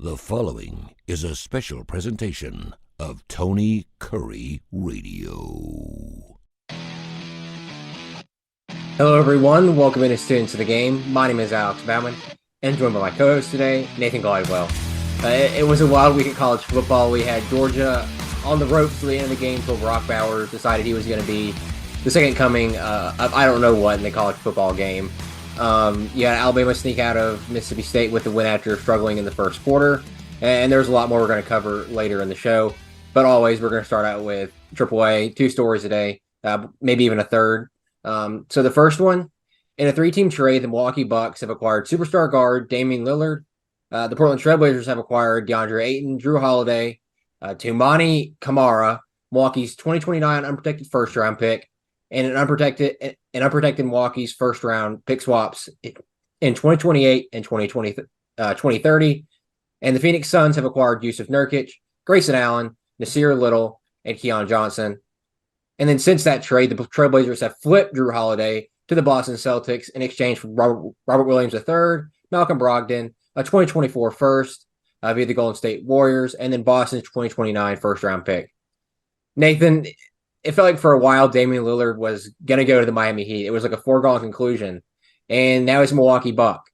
The following is a special presentation of Tony Kurre Radio. Hello, everyone. Welcome in to Students of the Game. My name is Alex Baumann, and joined by my co-host today, Nathan Glidewell. It was a wild week of college football. We had Georgia on the ropes to the end of the game until Brock Bowers decided he was going to be the second coming of I don't know what in the college football game. You had Alabama sneak out of Mississippi State with the win after struggling in the first quarter. And there's a lot more we're going to cover later in the show. But always, we're going to start out with AAA, 2 stories a day, maybe even a third. So the first one, in a 3-team trade, the Milwaukee Bucks have acquired superstar guard Damian Lillard. The Portland Trailblazers have acquired DeAndre Ayton, Drew Holiday, Toumani Camara, Milwaukee's 2029 unprotected first-round pick, and an unprotected Milwaukee's first-round pick swaps in 2028 and 2030. And the Phoenix Suns have acquired Yusuf Nurkic, Grayson Allen, Nasir Little, and Keon Johnson. And then since that trade, the Trailblazers have flipped Drew Holiday to the Boston Celtics in exchange for Robert Williams III, Malcolm Brogdon, a 2024 first via the Golden State Warriors, and then Boston's 2029 first-round pick. Nathan, it felt like for a while Damian Lillard was going to go to the Miami Heat. It was like a foregone conclusion. And now he's a Milwaukee Buck.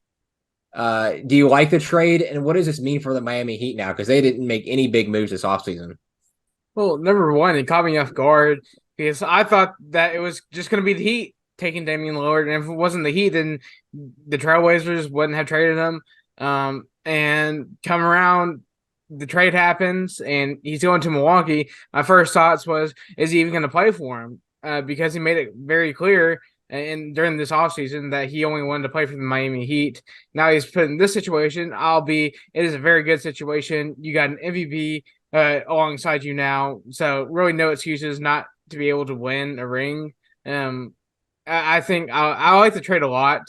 Do you like the trade? And what does this mean for the Miami Heat now? Because they didn't make any big moves this offseason. Well, number one, it caught me off guard because I thought that it was just going to be the Heat taking Damian Lillard. And if it wasn't the Heat, then the Trailblazers wouldn't have traded him. And come around, the trade happens, and he's going to Milwaukee. My first thoughts was, is he even going to play for him? Because he made it very clear during this offseason that he only wanted to play for the Miami Heat. Now he's put in this situation. It is a very good situation. You got an MVP alongside you now, so really no excuses not to be able to win a ring. I think I like the trade a lot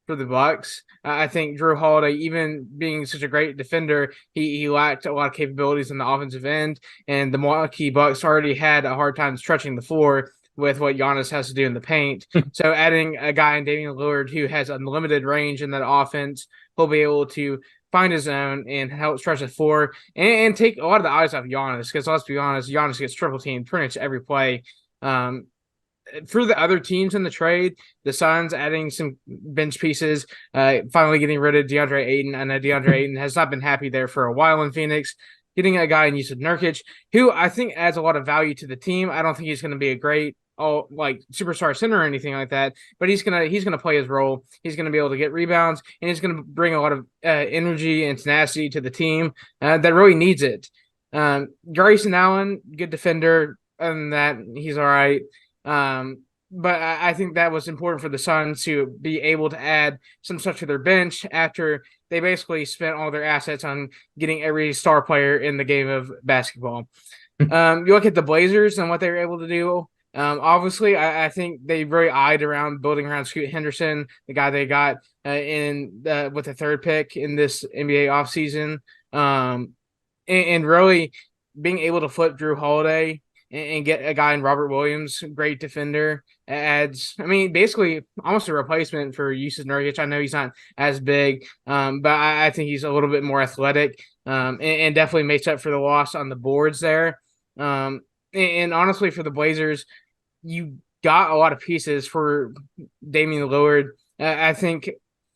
for the Bucks. I think Drew Holiday, even being such a great defender, he lacked a lot of capabilities on the offensive end, and the Milwaukee Bucks already had a hard time stretching the floor with what Giannis has to do in the paint. So adding a guy in Damian Lillard who has unlimited range in that offense, he'll be able to find his own and help stretch the floor and take a lot of the eyes off Giannis, because let's be honest, Giannis gets triple teamed pretty much every play. For the other teams in the trade, the Suns adding some bench pieces, finally getting rid of DeAndre Ayton. I know DeAndre Ayton has not been happy there for a while in Phoenix. Getting a guy in Yusuf Nurkic, who I think adds a lot of value to the team. I don't think he's going to be a great superstar center or anything like that, but he's gonna play his role. He's gonna be able to get rebounds, and he's gonna bring a lot of energy and tenacity to the team that really needs it. Grayson Allen, good defender, and that he's all right. But I think that was important for the Suns to be able to add some stuff to their bench after they basically spent all their assets on getting every star player in the game of basketball. You look at the Blazers and what they were able to do. Obviously, I think they really eyed around building around Scoot Henderson, the guy they got with the third pick in this NBA offseason. And really being able to flip Drew Holiday and get a guy in Robert Williams, great defender, adds, basically almost a replacement for Yusuf Nurkic. I know he's not as big, but I think he's a little bit more athletic and definitely makes up for the loss on the boards there. And honestly, for the Blazers, you got a lot of pieces for Damian Lillard. I think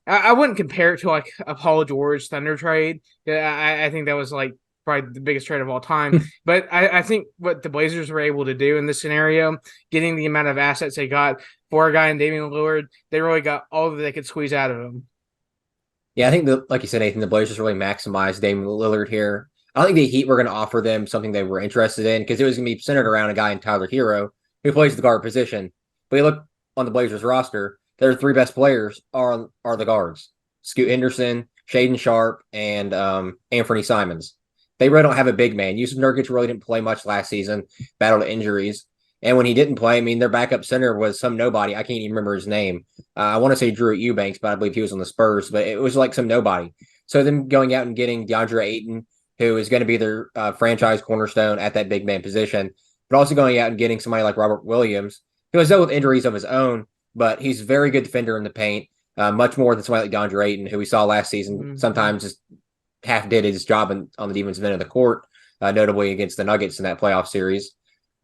I wouldn't compare it to like a Paul George Thunder trade. I think that was like probably the biggest trade of all time. But I think what the Blazers were able to do in this scenario, getting the amount of assets they got for a guy in Damian Lillard, they really got all that they could squeeze out of him. Yeah, I think, like you said, Nathan, the Blazers really maximized Damian Lillard here. I don't think the Heat were going to offer them something they were interested in, because it was going to be centered around a guy in Tyler Hero who plays the guard position. But you look on the Blazers roster, their 3 best players are the guards: Scoot Henderson, Shaedon Sharpe, and Anthony Simons. They really don't have a big man. Yusuf Nurkic really didn't play much last season, battled injuries. And when he didn't play, their backup center was some nobody. I can't even remember his name. I want to say Drew Eubanks, but I believe he was on the Spurs. But it was like some nobody. So them going out and getting DeAndre Ayton, who is going to be their franchise cornerstone at that big man position, but also going out and getting somebody like Robert Williams, who has dealt with injuries of his own, but he's a very good defender in the paint, much more than somebody like DeAndre Ayton, who we saw last season sometimes just half did his job on the defensive end of the court, notably against the Nuggets in that playoff series.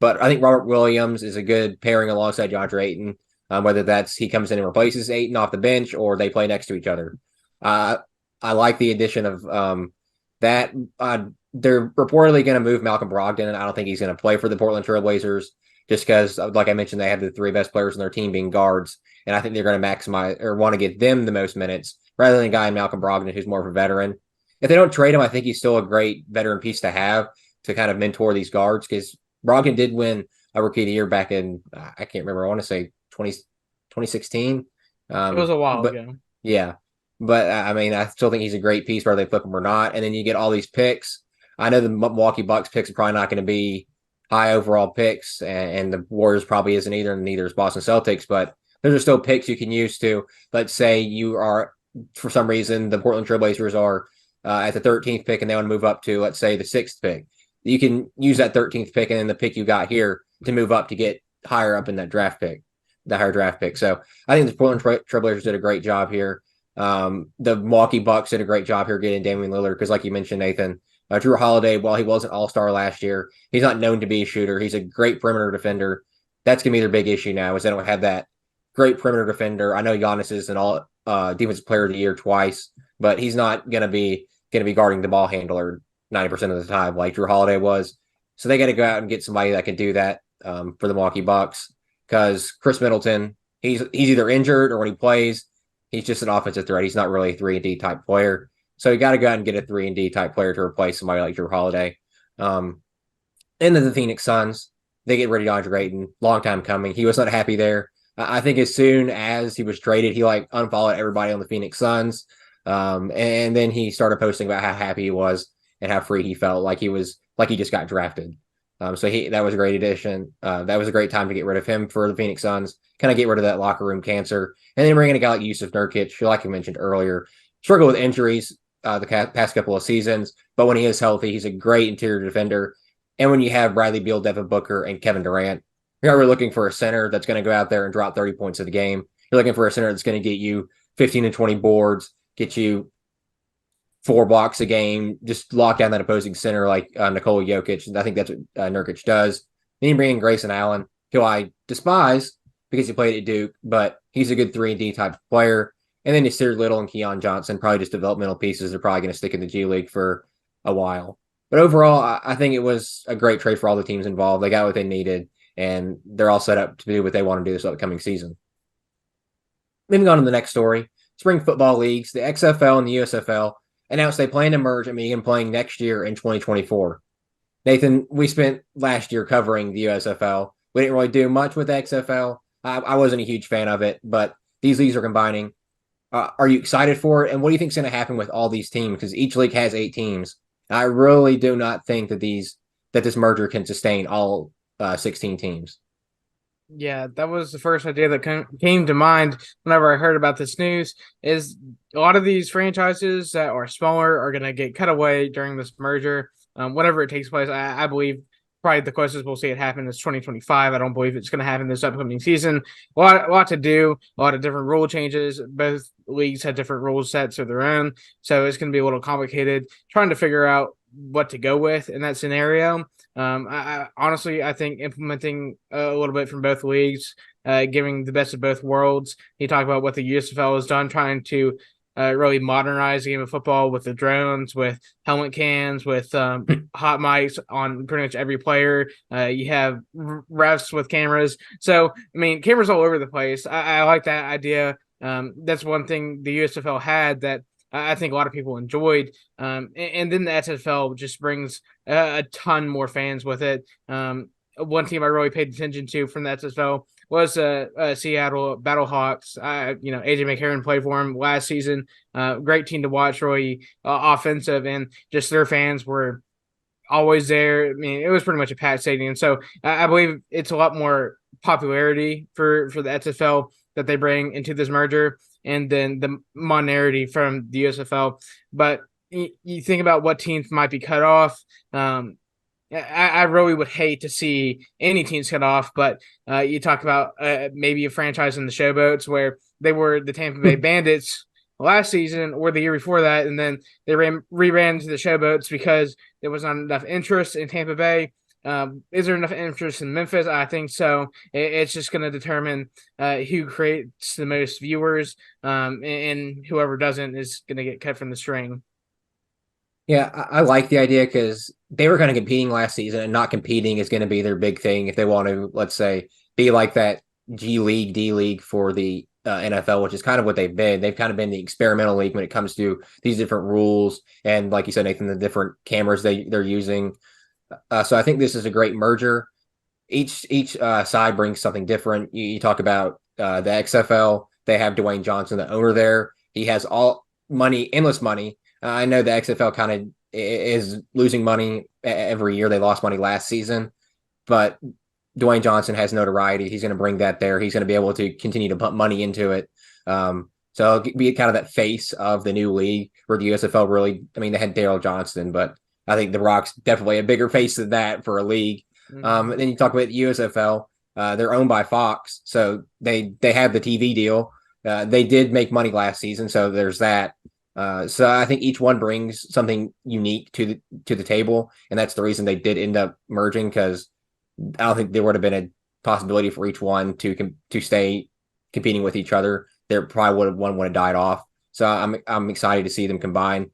But I think Robert Williams is a good pairing alongside DeAndre Ayton, whether that's he comes in and replaces Ayton off the bench or they play next to each other. I like the addition of that. They're reportedly going to move Malcolm Brogdon. I don't think he's going to play for the Portland Trailblazers just because, like I mentioned, they have the three best players on their team being guards. And I think they're going to maximize or want to get them the most minutes rather than a guy Malcolm Brogdon who's more of a veteran. If they don't trade him, I think he's still a great veteran piece to have to kind of mentor these guards because Brogdon did win a Rookie of the Year back in, I can't remember, I want to say 2016. It was a while ago. Yeah. But I mean, I still think he's a great piece, whether they flip him or not. And then you get all these picks. I know the Milwaukee Bucks picks are probably not going to be high overall picks, and the Warriors probably isn't either, and neither is Boston Celtics, but those are still picks you can use to, let's say you are, for some reason, the Portland Trailblazers are at the 13th pick and they want to move up to, let's say, the 6th pick. You can use that 13th pick and then the pick you got here to move up to get higher up in that draft pick, the higher draft pick. So I think the Portland Trailblazers did a great job here. The Milwaukee Bucks did a great job here getting Damian Lillard because, like you mentioned, Nathan, Drew Holiday, while he wasn't all-star last year, he's not known to be a shooter. He's a great perimeter defender. That's going to be their big issue now is they don't have that great perimeter defender. I know Giannis is an all defensive player of the year twice, but he's not going to be guarding the ball handler 90% of the time like Drew Holiday was. So they got to go out and get somebody that can do that for the Milwaukee Bucks because Chris Middleton, he's either injured or when he plays, he's just an offensive threat. He's not really a 3-and-D type player. So you got to go out and get a 3-and-D type player to replace somebody like Drew Holiday. And then the Phoenix Suns, they get rid of DeAndre Ayton. Long time coming. He was not happy there. I think as soon as he was traded, he unfollowed everybody on the Phoenix Suns. And then he started posting about how happy he was and how free he felt, like he just got drafted. So that was a great addition. That was a great time to get rid of him for the Phoenix Suns, kind of get rid of that locker room cancer. And then bring in a guy like Yusuf Nurkic, who, like I mentioned earlier, struggled with injuries the past couple of seasons, but when he is healthy, he's a great interior defender. And when you have Bradley Beal, Devin Booker, and Kevin Durant, you're really looking for a center that's going to go out there and drop 30 points a game. You're looking for a center that's going to get you 15 to 20 boards, get you 4 blocks a game, just lock down that opposing center like Nikola Jokic. And I think that's what Nurkic does. Then you bring in Grayson Allen, who I despise because he played at Duke, but he's a good 3-and-D type player. And then Nasir Little and Keon Johnson, probably just developmental pieces. They're probably going to stick in the G League for a while. But overall, I think it was a great trade for all the teams involved. They got what they needed, and they're all set up to do what they want to do this upcoming season. Moving on to the next story, spring football leagues, the XFL and the USFL announced they plan to merge and begin playing next year in 2024. Nathan, we spent last year covering the USFL. We didn't really do much with the XFL. I wasn't a huge fan of it, but these leagues are combining. Are you excited for it? And what do you think is going to happen with all these teams? Because each league has 8 teams. I really do not think that this merger can sustain all 16 teams. Yeah, that was the first idea that came to mind whenever I heard about this news. Is a lot of these franchises that are smaller are going to get cut away during this merger. Whenever it takes place, I believe probably the closest we'll see it happen is 2025. I don't believe it's going to happen this upcoming season. A lot to do, a lot of different rule changes. Both leagues have different rule sets of their own, so it's going to be a little complicated trying to figure out what to go with in that scenario. I honestly think implementing a little bit from both leagues, giving the best of both worlds. You talk about what the USFL has done, trying to really modernize the game of football with the drones, with helmet cams, with hot mics on pretty much every player. You have refs with cameras. So, I mean, cameras all over the place. I like that idea. That's one thing the USFL had that I think a lot of people enjoyed. And then the SFL just brings a ton more fans with it. One team I really paid attention to from the SFL was Seattle Battlehawks. AJ McCarron played for him last season. Great team to watch, really offensive, and just their fans were always there. I mean, it was pretty much a packed stadium. So I believe it's a lot more popularity for the SFL that they bring into this merger, and then the monetarity from the USFL. But you think about what teams might be cut off. I really would hate to see any teams cut off, but you talk about maybe a franchise in the Showboats where they were the Tampa Bay Bandits last season or the year before that, and then they reran to the Showboats because there was not enough interest in Tampa Bay. Is there enough interest in Memphis? I think so. It's just going to determine who creates the most viewers, and whoever doesn't is going to get cut from the string. Yeah, I like the idea because they were kind of competing last season, and not competing is going to be their big thing if they want to, let's say, be like that G League, D League for the NFL, which is kind of what they've been. They've kind of been the experimental league when it comes to these different rules and, like you said, Nathan, the different cameras they're using. So I think this is a great merger. Each side brings something different. You talk about the XFL. They have Dwayne Johnson, the owner there. He has all money, endless money. I know the XFL kind of is losing money every year. They lost money last season, but Dwayne Johnson has notoriety. He's going to bring that there. He's going to be able to continue to pump money into it. So it'll be kind of that face of the new league where the USFL really, I mean, they had Daryl Johnston, but I think The Rock's definitely a bigger face than that for a league. And then you talk about USFL. They're owned by Fox, so they have the TV deal. They did make money last season, so there's that. So I think each one brings something unique to the table, and that's the reason they did end up merging, because I don't think there would have been a possibility for each one to stay competing with each other. There probably one would have died off. So I'm excited to see them combine.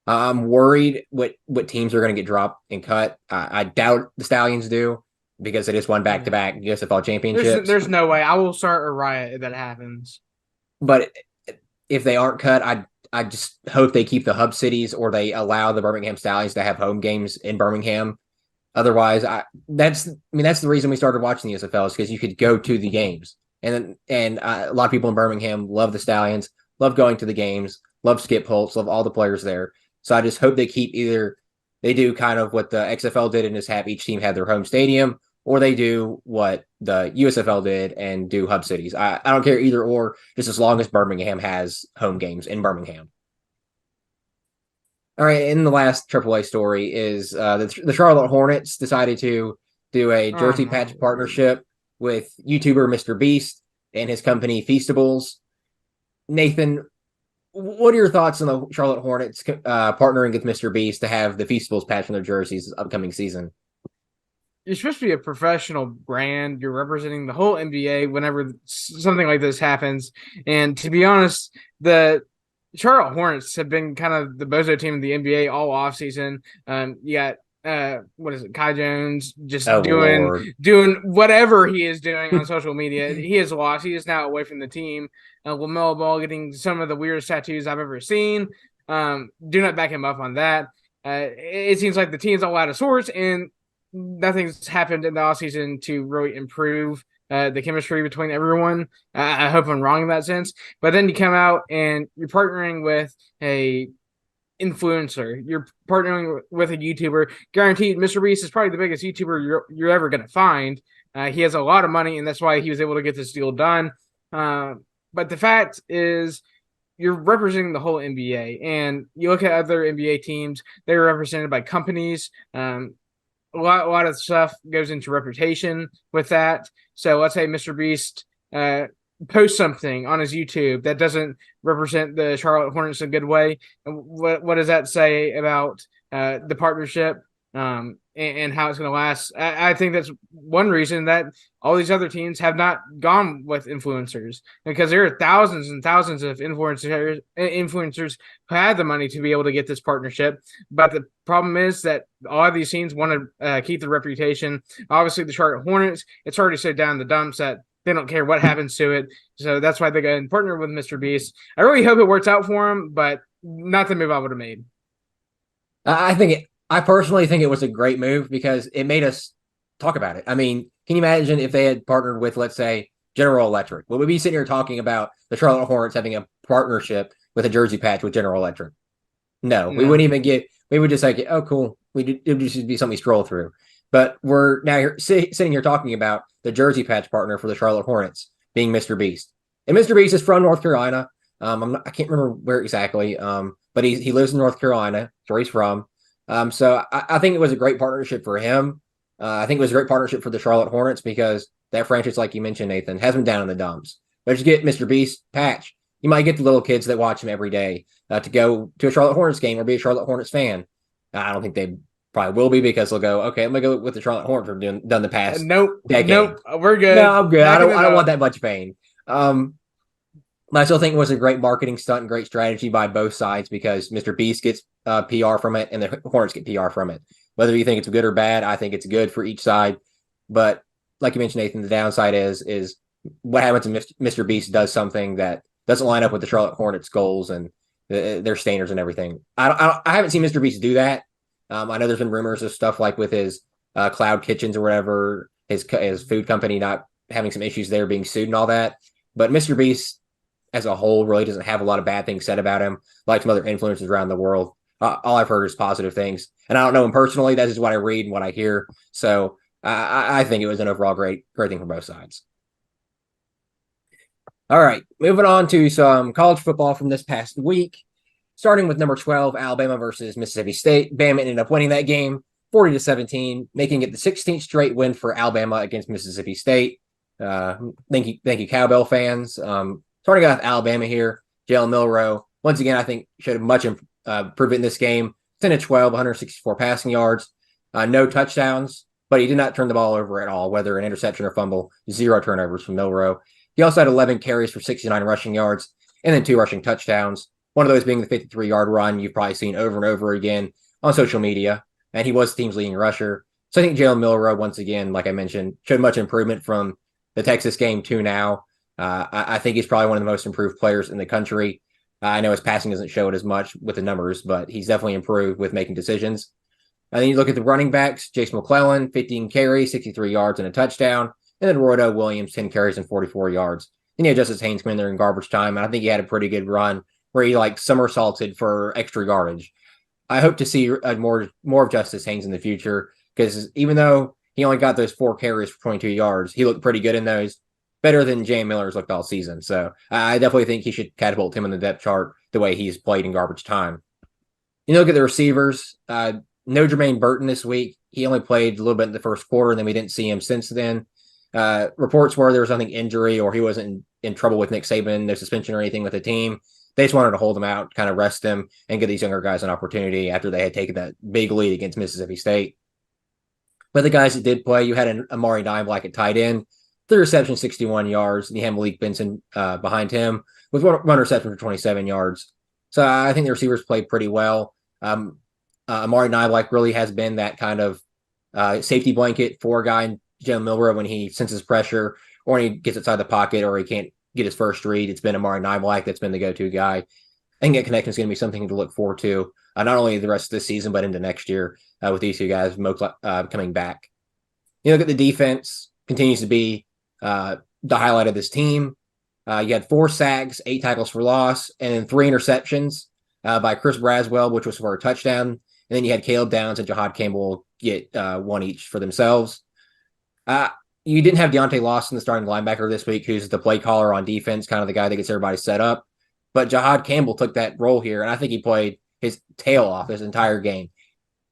I'm worried what teams are going to get dropped and cut. I doubt the Stallions do, because they just won back-to-back USFL championships. There's no way. I will start a riot if that happens. But if they aren't cut, I just hope they keep the hub cities, or they allow the Birmingham Stallions to have home games in Birmingham. Otherwise, that's the reason we started watching the USFL, is because you could go to the games, and a lot of people in Birmingham love the Stallions, love going to the games, love Skip Holtz, love all the players there. So I just hope they keep either they do kind of what the XFL did and just have each team have their home stadium, or they do what the USFL did and do hub cities. I don't care either or, just as long as Birmingham has home games in Birmingham. All right, and the last AAA story is the Charlotte Hornets decided to do a jersey patch partnership with YouTuber Mr. Beast and his company Feastables. Nathan, what are your thoughts on the Charlotte Hornets partnering with Mr. Beast to have the Feastables patch on their jerseys this upcoming season? You're supposed to be a professional brand. You're representing the whole NBA whenever something like this happens. And to be honest, the Charlotte Hornets have been kind of the bozo team of the NBA all offseason. You got what is it, Kai Jones just doing whatever he is doing on social media. He is lost. He is now away from the team. LaMelo Ball getting some of the weirdest tattoos I've ever seen. Do not back him up on that. It seems like the team's all out of sorts, and nothing's happened in the offseason to really improve the chemistry between everyone. I hope I'm wrong in that sense. But then you come out and you're partnering with a influencer. You're partnering with a YouTuber. Guaranteed, Mr. Beast is probably the biggest YouTuber you're ever going to find. He has a lot of money, and that's why he was able to get this deal done. But the fact is, you're representing the whole NBA. And you look at other NBA teams, they're represented by companies. A lot of stuff goes into reputation with that. So let's say Mr. Beast posts something on his YouTube that doesn't represent the Charlotte Hornets in a good way. What does that say about the partnership and how it's going to last? I think that's one reason that all these other teams have not gone with influencers, because there are thousands and thousands of influencers who had the money to be able to get this partnership. But the problem is that all of these teams want to keep the reputation. Obviously, the Charlotte Hornets, it's already so down in the dumps that they don't care what happens to it. So that's why they go and partner with Mr. Beast. I really hope it works out for him, but not the move I would have made. I personally think it was a great move because it made us talk about it. I mean, can you imagine if they had partnered with, let's say, General Electric? Would we be sitting here talking about the Charlotte Hornets having a partnership with a jersey patch with General Electric? No. We wouldn't even we would just like, oh, cool. It would just be something we scroll through. But we're now sitting here talking about the jersey patch partner for the Charlotte Hornets being Mr. Beast. And Mr. Beast is from North Carolina. I can't remember where exactly, but he lives in North Carolina. That's where he's from. So I think it was a great partnership for him. I think it was a great partnership for the Charlotte Hornets because that franchise, like you mentioned, Nathan, has been down in the dumps. But you get Mr. Beast patch. You might get the little kids that watch him every day to go to a Charlotte Hornets game or be a Charlotte Hornets fan. I don't think they probably will be because they'll go, okay, I'm gonna go with the Charlotte Hornets for done the past Nope, decade. nope, we're good. No, I'm good. I Backing don't it up. want that much pain. But I still think it was a great marketing stunt and great strategy by both sides because Mr. Beast gets PR from it and the Hornets get PR from it. Whether you think it's good or bad, I think it's good for each side. But like you mentioned, Nathan, the downside is what happens if Mr. Beast does something that doesn't line up with the Charlotte Hornets goals and their standards and everything. I haven't seen Mr. Beast do that. I know there's been rumors of stuff like with his Cloud Kitchens or whatever, his food company not having some issues there, being sued and all that. But Mr. Beast as a whole really doesn't have a lot of bad things said about him, like some other influencers around the world. All I've heard is positive things. And I don't know him personally. That's just what I read and what I hear. So I think it was an overall great thing for both sides. All right, moving on to some college football from this past week. Starting with number 12, Alabama versus Mississippi State. Bama ended up winning that game 40-17, making it the 16th straight win for Alabama against Mississippi State. Thank you, Cowbell fans. Starting out with Alabama here, Jalen Milroe, once again, I think showed much improvement in this game. 10-12, 164 passing yards, no touchdowns, but he did not turn the ball over at all, whether an interception or fumble, 0 turnovers from Milroe. He also had 11 carries for 69 rushing yards and then 2 rushing touchdowns. One of those being the 53-yard run you've probably seen over and over again on social media, and he was the team's leading rusher. So I think Jalen Milroe, once again, like I mentioned, showed much improvement from the Texas game to now. I think he's probably one of the most improved players in the country. I know his passing doesn't show it as much with the numbers, but he's definitely improved with making decisions. And then you look at the running backs, Jace McClellan, 15 carries, 63 yards and a touchdown. And then Roydo Williams, 10 carries and 44 yards. Then you had Justice Haynes come in there in garbage time, and I think he had a pretty good run where he somersaulted for extra yardage. I hope to see more of Justice Haynes in the future because even though he only got those 4 carries for 22 yards, he looked pretty good in those. Better than Jay Miller's looked all season. So I definitely think he should catapult him in the depth chart the way he's played in garbage time. You look at the receivers, no Jermaine Burton this week. He only played a little bit in the first quarter, and then we didn't see him since then. Reports were there was nothing injury or he wasn't in trouble with Nick Saban, no suspension or anything with the team. They just wanted to hold him out, kind of rest him, and give these younger guys an opportunity after they had taken that big lead against Mississippi State. But the guys that did play, you had an Amari Dimeblack at tight end, 3 receptions, 61 yards, and you had Malik Benson behind him with one reception for 27 yards. So I think the receivers played pretty well. Amari Dimeblack really has been that kind of safety blanket for a guy in Jalen Milroe when he senses pressure or when he gets outside the pocket or he can't get his first read. It's been Amari Dimeblack that's been the go-to guy. I think that connection is going to be something to look forward to, not only the rest of this season, but into next year with these two guys coming back. You look at the defense, continues to be the highlight of this team. You had 4 sacks, 8 tackles for loss, and then 3 interceptions by Chris Braswell, which was for a touchdown. And then you had Caleb Downs and Jahad Campbell get 1 each for themselves. You didn't have Deontay Lawson, the starting linebacker this week, who's the play caller on defense, kind of the guy that gets everybody set up. But Jahad Campbell took that role here, and I think he played his tail off this entire game.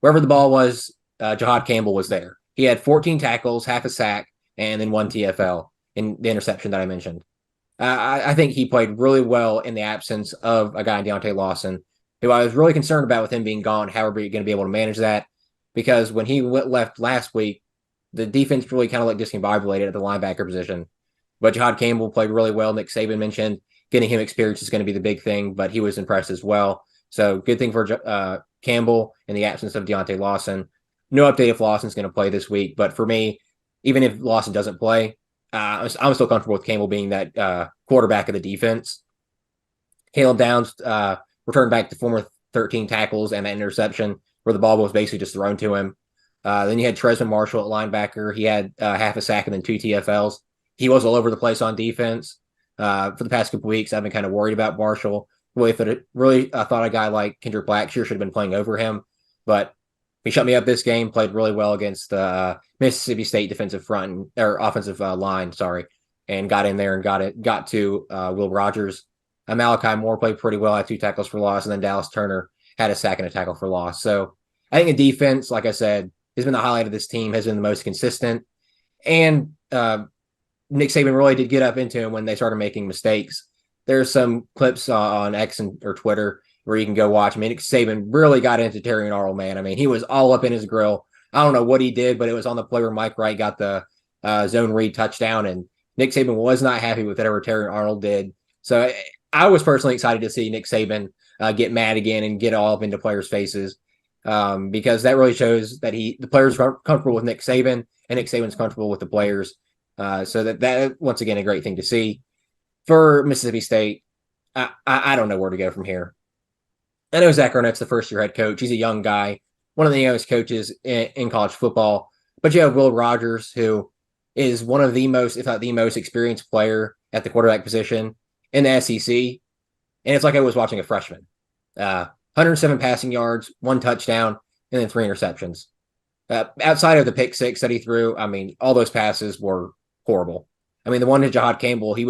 Wherever the ball was, Jahad Campbell was there. He had 14 tackles, half a sack, and then 1 TFL in the interception that I mentioned. I think he played really well in the absence of a guy in Deontay Lawson, who I was really concerned about with him being gone. How are we going to be able to manage that? Because when he left last week, the defense really kind of like discombobulated at the linebacker position. But Jahad Campbell played really well. Nick Saban mentioned getting him experience is going to be the big thing, but he was impressed as well. So good thing for Campbell in the absence of Deontay Lawson. No update if Lawson's going to play this week, but for me, even if Lawson doesn't play, I'm still comfortable with Campbell being that quarterback of the defense. Caleb Downs returned back to former 13 tackles and that interception where the ball was basically just thrown to him. Then you had Tresman Marshall at linebacker. He had half a sack and then 2 TFLs. He was all over the place on defense. For the past couple weeks, I've been kind of worried about Marshall. Really thought a guy like Kendrick Blackshear should have been playing over him, but he shut me up this game. Played really well against the Mississippi State defensive front or offensive line, and got in there and got to Will Rogers. Malachi Moore played pretty well, had 2 tackles for loss, and then Dallas Turner had a sack and a tackle for loss. So I think the defense, like I said, has been the highlight of this team, has been the most consistent. And Nick Saban really did get up into him when they started making mistakes. there's some clips on X or Twitter where you can go watch. I mean, Nick Saban really got into Terrion Arnold, man. I mean, he was all up in his grill. I don't know what he did, but it was on the play where Mike Wright got the zone read touchdown, and Nick Saban was not happy with whatever Terrion Arnold did. So I was personally excited to see Nick Saban get mad again and get all up into players' faces, because that really shows that the players are comfortable with Nick Saban and Nick Saban's comfortable with the players. So that once again, a great thing to see. For Mississippi State, I don't know where to go from here. I know Zach Arnett's the first-year head coach. He's a young guy, one of the youngest coaches in college football. But you have Will Rogers, who is one of the most, if not the most experienced player at the quarterback position in the SEC. And it's like I was watching a freshman. 107 passing yards, 1 touchdown, and then 3 interceptions. Outside of the pick 6 that he threw, I mean, all those passes were horrible. I mean, the one to Jahad Campbell, he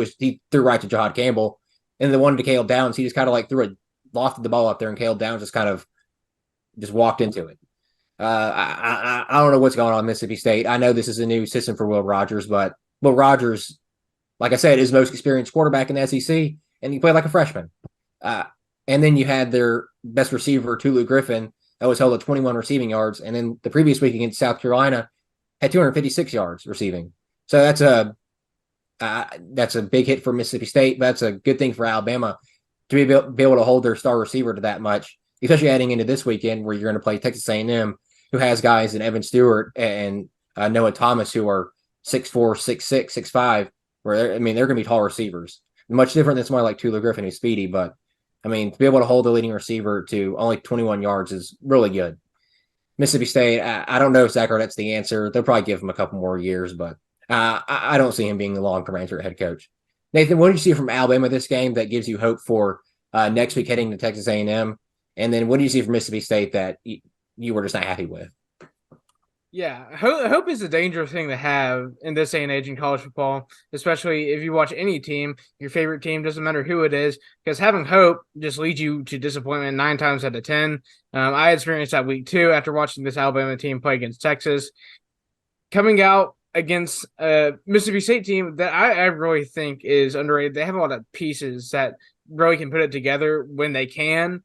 threw right to Jahad Campbell. And the one to Caleb Downs, he just kind of like lofted the ball up there, and Caleb Downs just walked into it. I don't know what's going on in Mississippi State. I know this is a new system for Will Rogers, but Will Rogers, like I said, is the most experienced quarterback in the SEC, and he played like a freshman. And then you had their best receiver, Tulu Griffin, that was held at 21 receiving yards, and then the previous week against South Carolina had 256 yards receiving. So that's a big hit for Mississippi State, but that's a good thing for Alabama to be able to hold their star receiver to that much, especially heading into this weekend where you're going to play Texas A&M, who has guys in Evan Stewart and Noah Thomas who are 6'4", 6'6", 6'5", where they're going to be tall receivers. Much different than somebody like Tulu Griffin, who's speedy, but I mean, to be able to hold the leading receiver to only 21 yards is really good. Mississippi State, I don't know if Zach Arnett's the answer. They'll probably give him a couple more years, but I don't see him being the long-term answer at head coach. Nathan, what did you see from Alabama this game that gives you hope for next week heading to Texas A&M? And then what do you see from Mississippi State that you were just not happy with? Yeah, hope is a dangerous thing to have in this day and age in college football, especially if you watch any team, your favorite team, doesn't matter who it is, because having hope just leads you to disappointment 9 times out of 10. I experienced that week 2 after watching this Alabama team play against Texas. Coming out against a Mississippi State team that I really think is underrated. They have a lot of pieces that really can put it together when they can.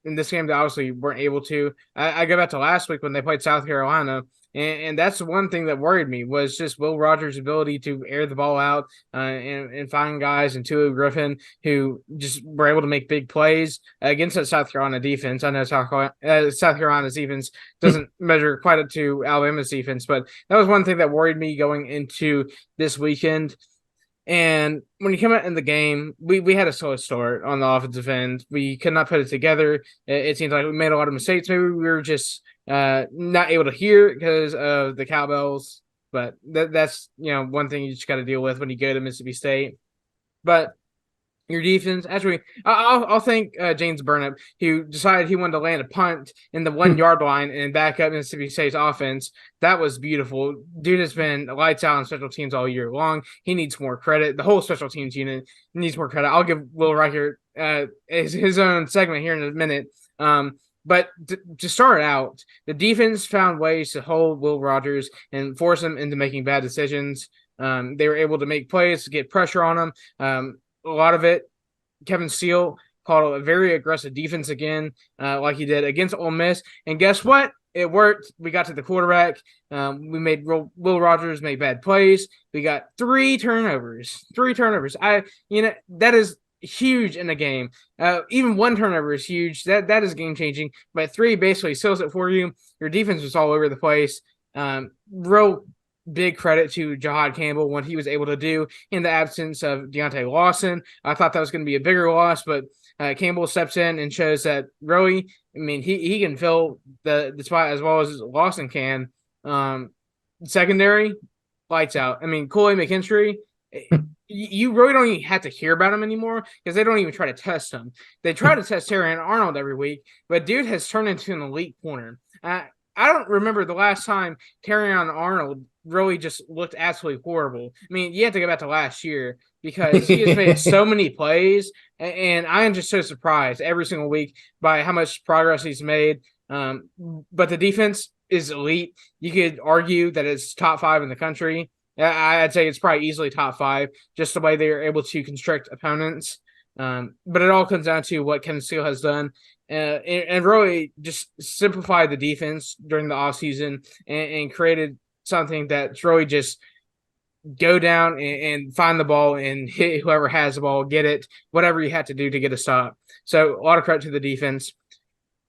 In this game, they obviously weren't able to. I go back to last week when they played South Carolina, and that's the one thing that worried me was just Will Rogers' ability to air the ball out and find guys and Tulu Griffin who just were able to make big plays against that South Carolina defense. I know South Carolina's defense doesn't measure quite up to Alabama's defense, but that was one thing that worried me going into this weekend. And when you come out in the game, we had a slow start on the offensive end. We could not put it together. It seems like we made a lot of mistakes. Maybe we were just not able to hear because of the cowbells. But that's one thing you just got to deal with when you go to Mississippi State. But your defense, actually, I'll thank James Burnip, who decided he wanted to land a punt in the 1 yard line and back up Mississippi State's offense. That was beautiful. Dude has been lights out on special teams all year long. He needs more credit. The whole special teams unit needs more credit. I'll give Will Riker his own segment here in a minute. But to start out, the defense found ways to hold Will Rogers and force him into making bad decisions. They were able to make plays to get pressure on him. A lot of it, Kevin Steele called a very aggressive defense again, like he did against Ole Miss. And guess what? It worked. We got to the quarterback. We made Will Rogers make bad plays. We got 3 turnovers. 3 turnovers. That is huge in a game. Even 1 turnover is huge. That is game changing. But 3 basically seals it for you. Your defense was all over the place. Real big credit to Jahad Campbell, what he was able to do in the absence of Deontay Lawson. I thought that was going to be a bigger loss, but Campbell steps in and shows that really, he can fill the spot as well as Lawson can. Secondary, lights out. Kool-Aid McKinstry, you really don't even have to hear about him anymore because they don't even try to test him. They try to test Terrion Arnold every week, but dude has turned into an elite corner. I don't remember the last time Terrion Arnold really just looked absolutely horrible. You have to go back to last year because he has made so many plays, and I am just so surprised every single week by how much progress he's made. But the defense is elite. You could argue that it's top 5 in the country. I'd say it's probably easily top 5, just the way they are able to constrict opponents. But it all comes down to what Ken Steele has done, and really just simplified the defense during the offseason and created something that's really just go down and find the ball and hit whoever has the ball, get it, whatever you have to do to get a stop. So a lot of credit to the defense.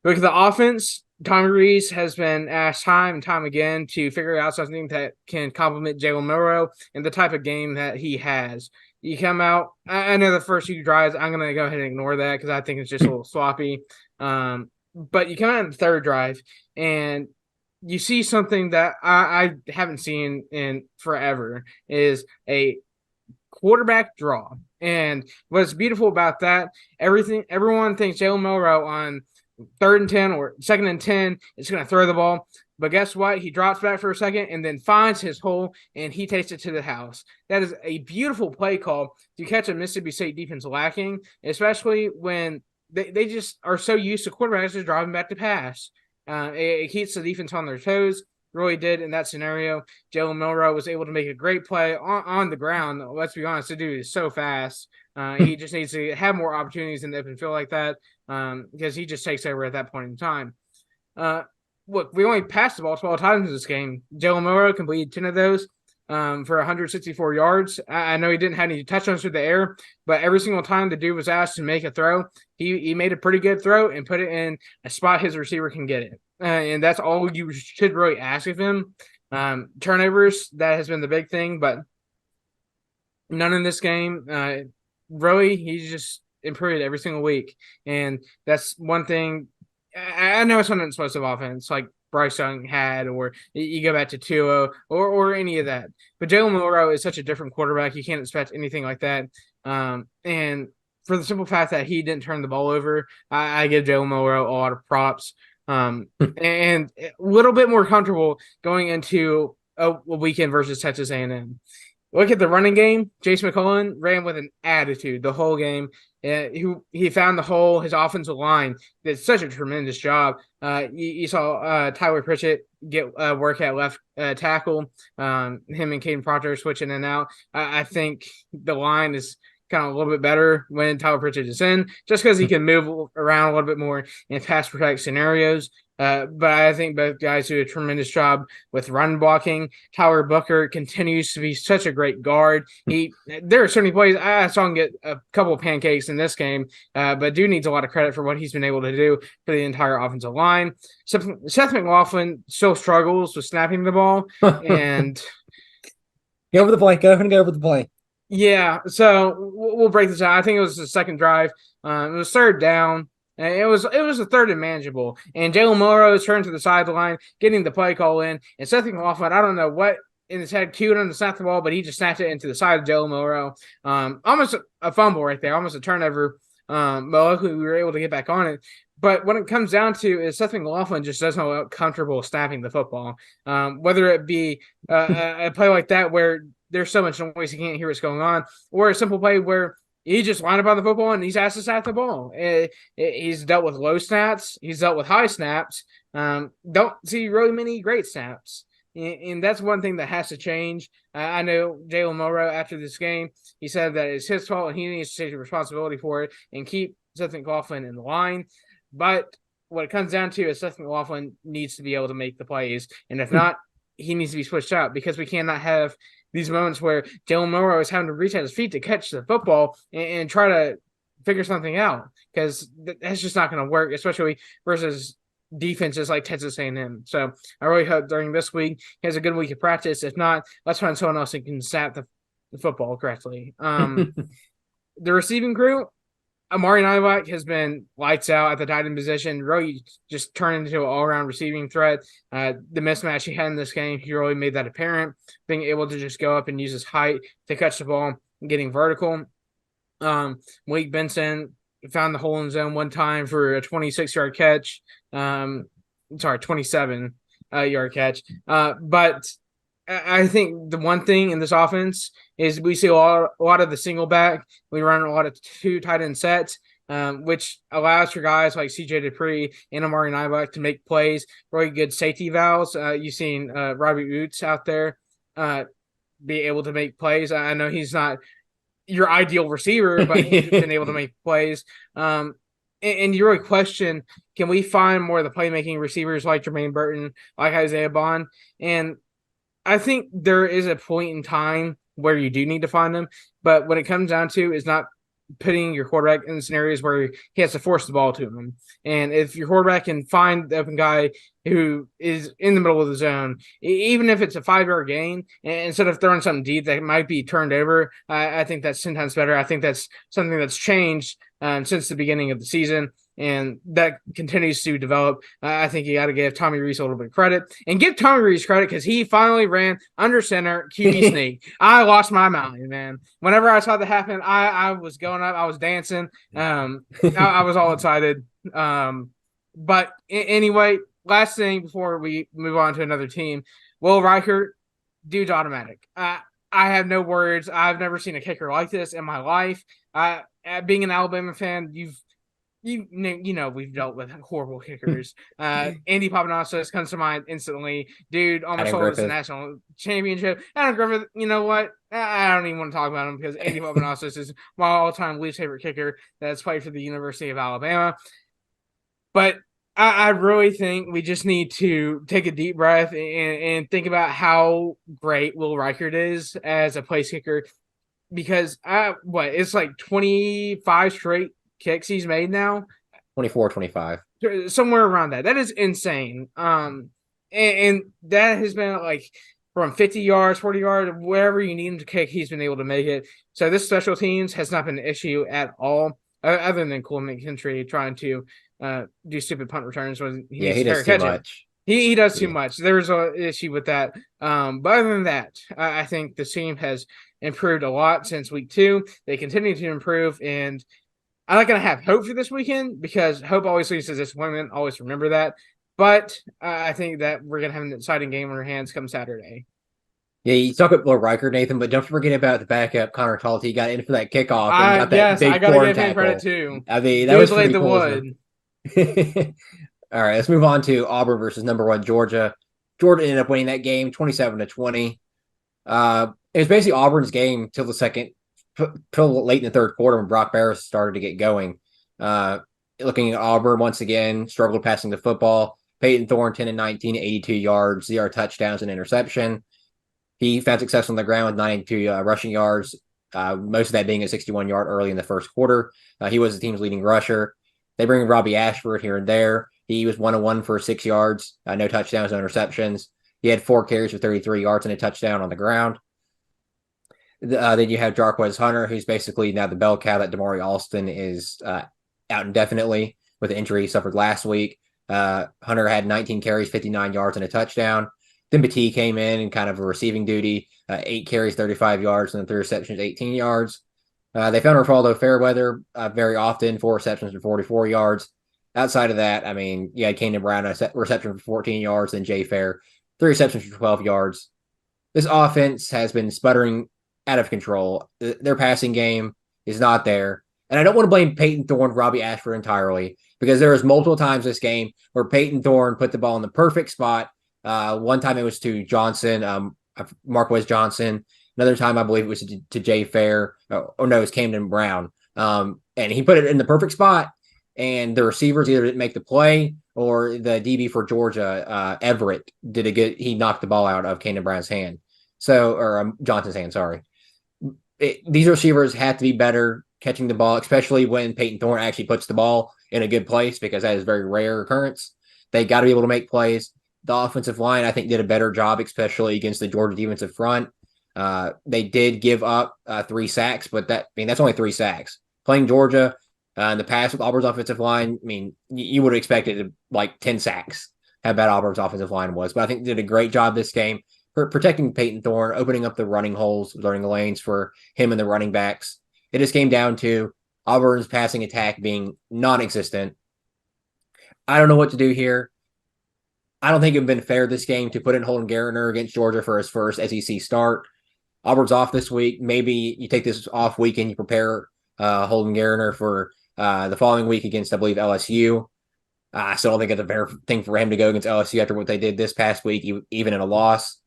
Look at the offense. Tommy Rees has been asked time and time again to figure out something that can complement Jalen Milroe and the type of game that he has. You come out, I know the first few drives, I'm going to go ahead and ignore that because I think it's just a little sloppy. But you come out in the third drive and you see something that I haven't seen in forever, is a quarterback draw. And what's beautiful about that, everyone thinks Jalen Milroe on 3rd and 10 or 2nd and 10 is going to throw the ball. But guess what? He drops back for a second and then finds his hole, and he takes it to the house. That is a beautiful play call to catch a Mississippi State defense lacking, especially when they just are so used to quarterbacks just driving back to pass. It keeps the defense on their toes. Really did in that scenario. Jalen Milroe was able to make a great play on the ground. Let's be honest, the dude is so fast. He just needs to have more opportunities in the open field like that, because he just takes over at that point in time. Look, we only passed the ball 12 times in this game. Jalen Milroe completed 10 of those for 164 yards. I know he didn't have any touchdowns through the air, but every single time the dude was asked to make a throw, he made a pretty good throw and put it in a spot his receiver can get it. And that's all you should really ask of him. Turnovers, that has been the big thing, but none in this game. Really, he's just improved every single week. And that's one thing. I know it's not an explosive offense like Bryce Young had, or you go back to Tua or any of that. But Jalen Milroe is such a different quarterback. You can't expect anything like that. And for the simple fact that he didn't turn the ball over, I give Jalen Milroe a lot of props. And a little bit more comfortable going into a weekend versus Texas A&M. Look at the running game. Jace McCullough ran with an attitude the whole game. He found the hole. His offensive line did such a tremendous job. You saw Tyler Pritchett get work at left tackle. Him and Caden Proctor switching in and out. I think the line is kind of a little bit better when Tyler Pritchett is in, just because he can move around a little bit more in pass protect scenarios. But I think both guys do a tremendous job with run blocking. Tyler Booker continues to be such a great guard. There are certainly plays I saw him get a couple of pancakes in this game, but dude needs a lot of credit for what he's been able to do for the entire offensive line. Seth McLaughlin still struggles with snapping the ball, and go over the play. Go over the play. Yeah, so we'll break this out. I think it was the second drive. It was 3rd down. It was a 3rd and manageable. And Jalen Milroe turned to the sideline, getting the play call in. And Seth McLaughlin, I don't know what in his head cued him to snap the ball, but he just snapped it into the side of Jalen Milroe. Almost a fumble right there, almost a turnover. But luckily we were able to get back on it. But when it comes down to is Seth McLaughlin just doesn't look comfortable snapping the football. Whether it be a play like that where there's so much noise he can't hear what's going on, or a simple play where he just lined up on the football and he's asked to snap the ball. He's dealt with low snaps. He's dealt with high snaps. Don't see really many great snaps. And that's one thing that has to change. I know Jalen Milroe, after this game, he said that it's his fault and he needs to take the responsibility for it and keep Seth McLaughlin in the line. But what it comes down to is Seth McLaughlin needs to be able to make the plays. And if not, he needs to be switched out, because we cannot have these moments where Jalen Milroe is having to reach at his feet to catch the football and try to figure something out, because that's just not going to work, especially versus defenses like Texas A&M. So I really hope during this week he has a good week of practice. If not, let's find someone else who can snap the football correctly. The receiving crew, Amari Niblack has been lights out at the tight end position, really just turned into an all-around receiving threat. The mismatch he had in this game, he really made that apparent, being able to just go up and use his height to catch the ball and getting vertical. Malik Benson found the hole in zone one time for a 26-yard catch. 27-yard catch. But I think the one thing in this offense is we see a lot of the single back. We run a lot of 2 tight end sets, which allows for guys like CJ Dupree and Amari Niblack to make plays, really good safety valves. You've seen Robbie Oots out there. be able to make plays. I know he's not your ideal receiver, but he's been able to make plays. And you really question, can we find more of the playmaking receivers like Jermaine Burton, like Isaiah Bond? And I think there is a point in time where you do need to find them, but when it comes down to is not putting your quarterback in scenarios where he has to force the ball to him. And if your quarterback can find the open guy who is in the middle of the zone, even if it's a 5-yard gain, instead of throwing something deep that might be turned over, I think that's 10 times better. I think that's something that's changed since the beginning of the season, and that continues to develop. I think you got to give Tommy Rees a little bit of credit, and give Tommy Rees credit because he finally ran under center QB sneak. I lost my mind, man. Whenever I saw that happen, I was going up, I was dancing. I was all excited. But anyway, last thing before we move on to another team, Will Reichert, dude's automatic. I have no words. I've never seen a kicker like this in my life. Being an Alabama fan, you know we've dealt with horrible kickers. Andy Papanassos comes to mind instantly. Dude almost lost the national championship. Adam Griffith, you know what? I don't even want to talk about him because Andy Papanassos is my all-time least favorite kicker that's played for the University of Alabama. But I really think we just need to take a deep breath and think about how great Will Reichert is as a place kicker, because it's like 25 straight kicks he's made now. 24, 25. Somewhere around that. That is insane. And that has been like from 50 yards, 40 yards, wherever you need him to kick, he's been able to make it. So this special teams has not been an issue at all, other than Cole McKinstry trying to do stupid punt returns when he does too much. He does too much. There's an issue with that. But other than that, I think the team has improved a lot since week 2. They continue to improve, and I'm not going to have hope for this weekend because hope always leads to disappointment. Always remember that. But I think that we're going to have an exciting game on our hands come Saturday. Yeah, you talk about Reichert, Nathan, but don't forget about the backup, Connor Talty. He got in for that kickoff. And got that big I got to give him tackle. Credit too. I mean, that was laid pretty the cool, wood. All right, let's move on to Auburn versus number 1 Georgia. Georgia ended up winning that game 27-20. It was basically Auburn's game till late in the third quarter when Brock Barris started to get going. Looking at Auburn once again, struggled passing the football. Peyton Thorne 10-19, 82 yards, 0 touchdowns and interception. He found success on the ground with 92 rushing yards, most of that being a 61-yard early in the first quarter. He was the team's leading rusher. They bring Robbie Ashford here and there. He was 1-1 for 6 yards, no touchdowns, no interceptions. He had 4 carries for 33 yards and a touchdown on the ground. Then you have Jarquez Hunter, who's basically now the bell cow that Damari Alston is out indefinitely with the injury he suffered last week. Hunter had 19 carries, 59 yards, and a touchdown. Then Batee came in kind of a receiving duty, 8 carries, 35 yards, and then 3 receptions, 18 yards. They found Rafaldo Fairweather very often, 4 receptions and 44 yards. Outside of that, I mean, you had Keenan Brown, a reception for 14 yards, then Jay Fair, 3 receptions for 12 yards. This offense has been sputtering out of control. Their passing game is not there. And I don't want to blame Peyton Thorne, Robbie Ashford entirely, because there was multiple times this game where Peyton Thorne put the ball in the perfect spot. One time it was to Johnson, Marquez Johnson. Another time I believe it was to Jay Fair. No, it was Camden Brown. And he put it in the perfect spot, and the receivers either didn't make the play or the DB for Georgia, Everett, he knocked the ball out of Camden Brown's hand. Or Johnson's hand, sorry. These receivers have to be better catching the ball, especially when Peyton Thorne actually puts the ball in a good place, because that is a very rare occurrence. They got to be able to make plays. The offensive line, I think, did a better job, especially against the Georgia defensive front. They did give up 3 sacks, but that's only 3 sacks. Playing Georgia in the past with Auburn's offensive line, I mean, you would have expected like 10 sacks, how bad Auburn's offensive line was. But I think they did a great job this game for protecting Peyton Thorne, opening up the running holes, learning the lanes for him and the running backs. It just came down to Auburn's passing attack being non-existent. I don't know what to do here. I don't think it would have been fair this game to put in Holden Geriner against Georgia for his first SEC start. Auburn's off this week. Maybe you take this off week and you prepare Holden Geriner for the following week against, I believe, LSU. I still don't think it's a fair thing for him to go against LSU after what they did this past week, even in a loss.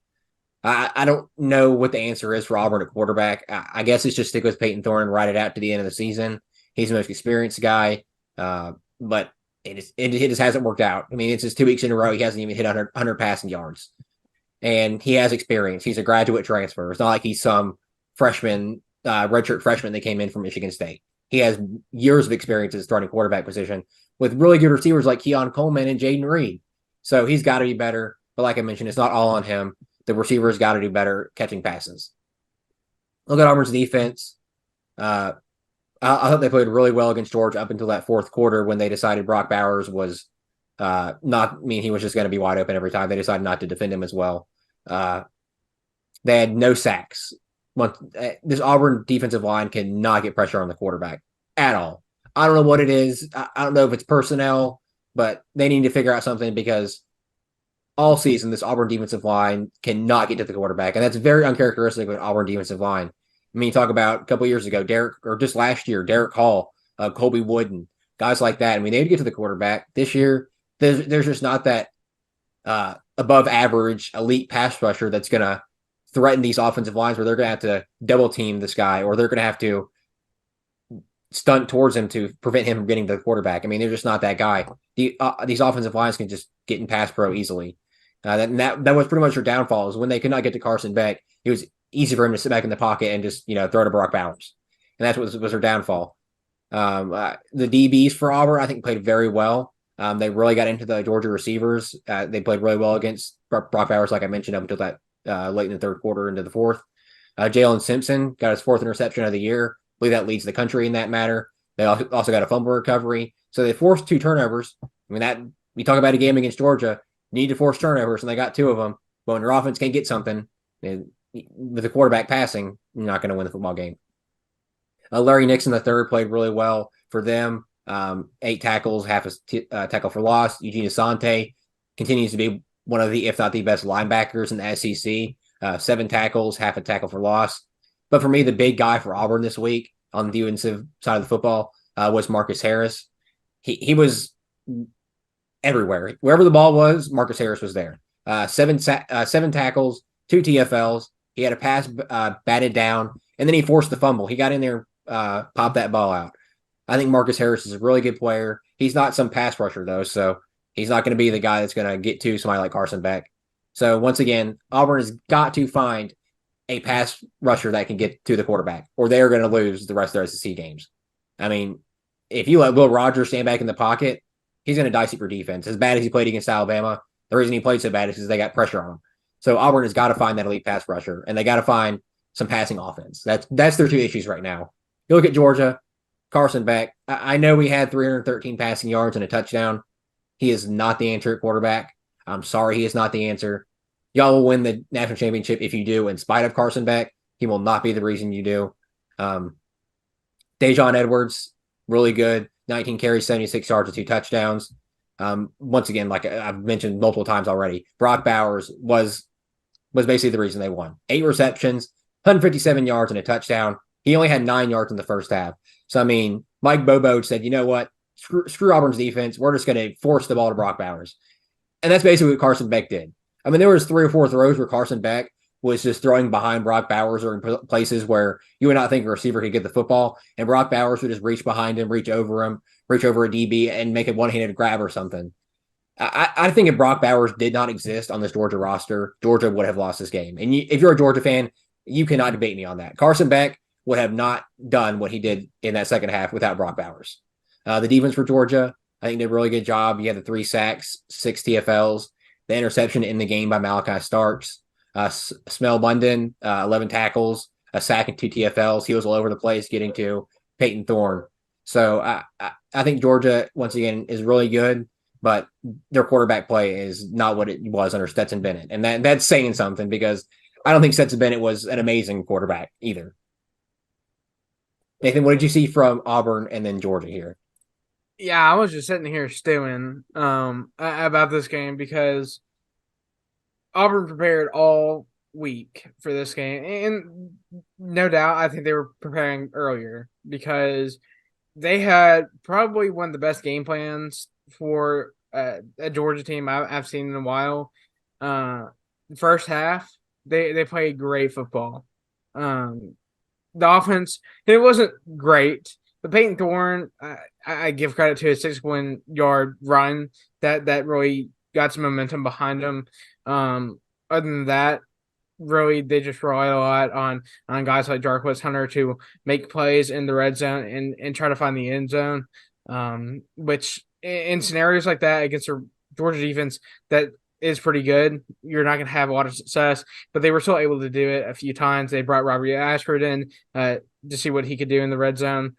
I don't know what the answer is for Auburn at quarterback. I guess it's just stick with Peyton Thorne and ride it out to the end of the season. He's the most experienced guy, but it just hasn't worked out. I mean, it's just 2 weeks in a row. He hasn't even hit 100 passing yards, and he has experience. He's a graduate transfer. It's not like he's some freshman, redshirt freshman that came in from Michigan State. He has years of experience at the starting quarterback position with really good receivers like Keon Coleman and Jaden Reed. So he's got to be better. But like I mentioned, it's not all on him. The receivers got to do better catching passes. Look at Auburn's defense. I thought they played really well against Georgia up until that fourth quarter when they decided Brock Bowers was he was just going to be wide open every time. They decided not to defend him as well. They had no sacks. This Auburn defensive line cannot get pressure on the quarterback at all. I don't know what it is. I don't know if it's personnel, but they need to figure out something because all season, this Auburn defensive line cannot get to the quarterback, and that's very uncharacteristic of an Auburn defensive line. I mean, you talk about a couple of years ago, just last year, Derek Hall, Colby Wooden, guys like that. I mean, they'd get to the quarterback. This year, there's just not that above average elite pass rusher that's going to threaten these offensive lines where they're going to have to double team this guy or they're going to have to stunt towards him to prevent him from getting to the quarterback. I mean, they're just not that guy. These offensive lines can just get in pass pro easily. That was pretty much their downfall is when they could not get to Carson Beck. It was easy for him to sit back in the pocket and just throw to Brock Bowers, and that's what was their downfall. The DBs for Auburn, I think, played very well. They really got into the Georgia receivers. They played really well against Brock Bowers, like I mentioned, up until that late in the third quarter into the fourth. Jalen Simpson got his 4th interception of the year. I believe that leads the country in that matter. They also got a fumble recovery. So they forced 2 turnovers. I mean, that we talk about a game against Georgia, need to force turnovers, and they got 2 of them. But when your offense can't get something, with the quarterback passing, you're not going to win the football game. Larry Nixon, the third, played really well for them. 8 tackles, half a tackle for loss. Eugene Asante continues to be one of the, if not the best linebackers in the SEC. 7 tackles, half a tackle for loss. But for me, the big guy for Auburn this week on the defensive side of the football was Marcus Harris. He was everywhere. Wherever the ball was, Marcus Harris was there. 7 tackles, 2 TFLs. He had a pass batted down, and then he forced the fumble. He got in there, popped that ball out. I think Marcus Harris is a really good player. He's not some pass rusher, though, so he's not going to be the guy that's going to get to somebody like Carson Beck. So, once again, Auburn has got to find a pass rusher that can get to the quarterback, or they're going to lose the rest of their SEC games. I mean, if you let Will Rogers stand back in the pocket, he's going to dice up your defense. As bad as he played against Alabama, the reason he played so bad is because they got pressure on him. So Auburn has got to find that elite pass rusher, and they got to find some passing offense. That's their 2 issues right now. You look at Georgia, Carson Beck. I know he had 313 passing yards and a touchdown. He is not the answer at quarterback. I'm sorry, he is not the answer. Y'all will win the national championship if you do, in spite of Carson Beck. He will not be the reason you do. Dejon Edwards, really good. 19 carries, 76 yards, with 2 touchdowns. Once again, like I've mentioned multiple times already, Brock Bowers was basically the reason they won. 8 receptions, 157 yards, and a touchdown. He only had 9 yards in the first half. So, I mean, Mike Bobo said, you know what? Screw Auburn's defense. We're just going to force the ball to Brock Bowers. And that's basically what Carson Beck did. I mean, there was 3 or 4 throws where Carson Beck was just throwing behind Brock Bowers or in places where you would not think a receiver could get the football. And Brock Bowers would just reach behind him, reach over a DB, and make a one-handed grab or something. I think if Brock Bowers did not exist on this Georgia roster, Georgia would have lost this game. And if you're a Georgia fan, you cannot debate me on that. Carson Beck would have not done what he did in that second half without Brock Bowers. The defense for Georgia, I think did a really good job. You had the 3 sacks, 6 TFLs, the interception in the game by Malachi Starks. Smell London, 11 tackles, a sack and 2 TFLs. He was all over the place getting to Peyton Thorne. So I think Georgia, once again, is really good, but their quarterback play is not what it was under Stetson Bennett. And that's saying something because I don't think Stetson Bennett was an amazing quarterback either. Nathan, what did you see from Auburn and then Georgia here? Yeah, I was just sitting here stewing about this game because Auburn prepared all week for this game. And no doubt, I think they were preparing earlier because they had probably one of the best game plans for a Georgia team I've seen in a while. First half, They played great football. The offense, it wasn't great, but Peyton Thorne, I give credit to his 6-1-yard run that really got some momentum behind him. Other than that, really they just rely a lot on guys like Jarquez Hunter to make plays in the red zone and try to find the end zone. Which in scenarios like that against a Georgia defense that is pretty good, you're not going to have a lot of success, but they were still able to do it a few times. They brought Robbie Ashford in to see what he could do in the red zone.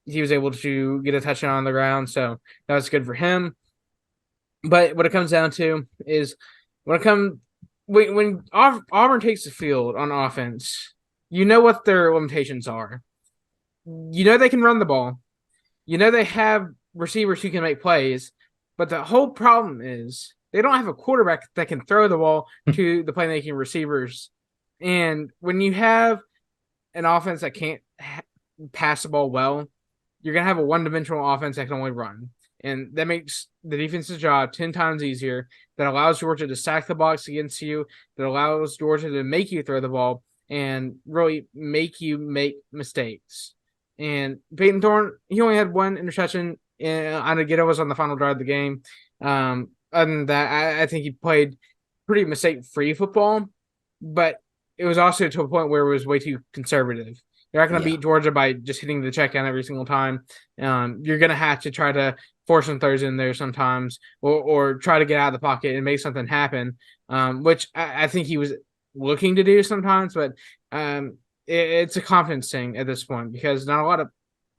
He was able to get a touchdown on the ground, so that was good for him. But what it comes down to is when Auburn takes the field on offense, you know what their limitations are. You know they can run the ball. You know they have receivers who can make plays, but the whole problem is they don't have a quarterback that can throw the ball to the playmaking receivers. And when you have an offense that can't pass the ball well, you're going to have a one-dimensional offense that can only run. And that makes the defense's job 10 times easier. That allows Georgia to stack the box against you. That allows Georgia to make you throw the ball and really make you make mistakes. And Peyton Thorne, he only had one interception. Anagita was on the final drive of the game. Other than that, I think he played pretty mistake-free football, but it was also to a point where it was way too conservative. You're not going to beat Georgia by just hitting the check down every single time. You're going to have to try to force some throws in there sometimes or try to get out of the pocket and make something happen, which I think he was looking to do sometimes, but it's a confidence thing at this point because not a lot of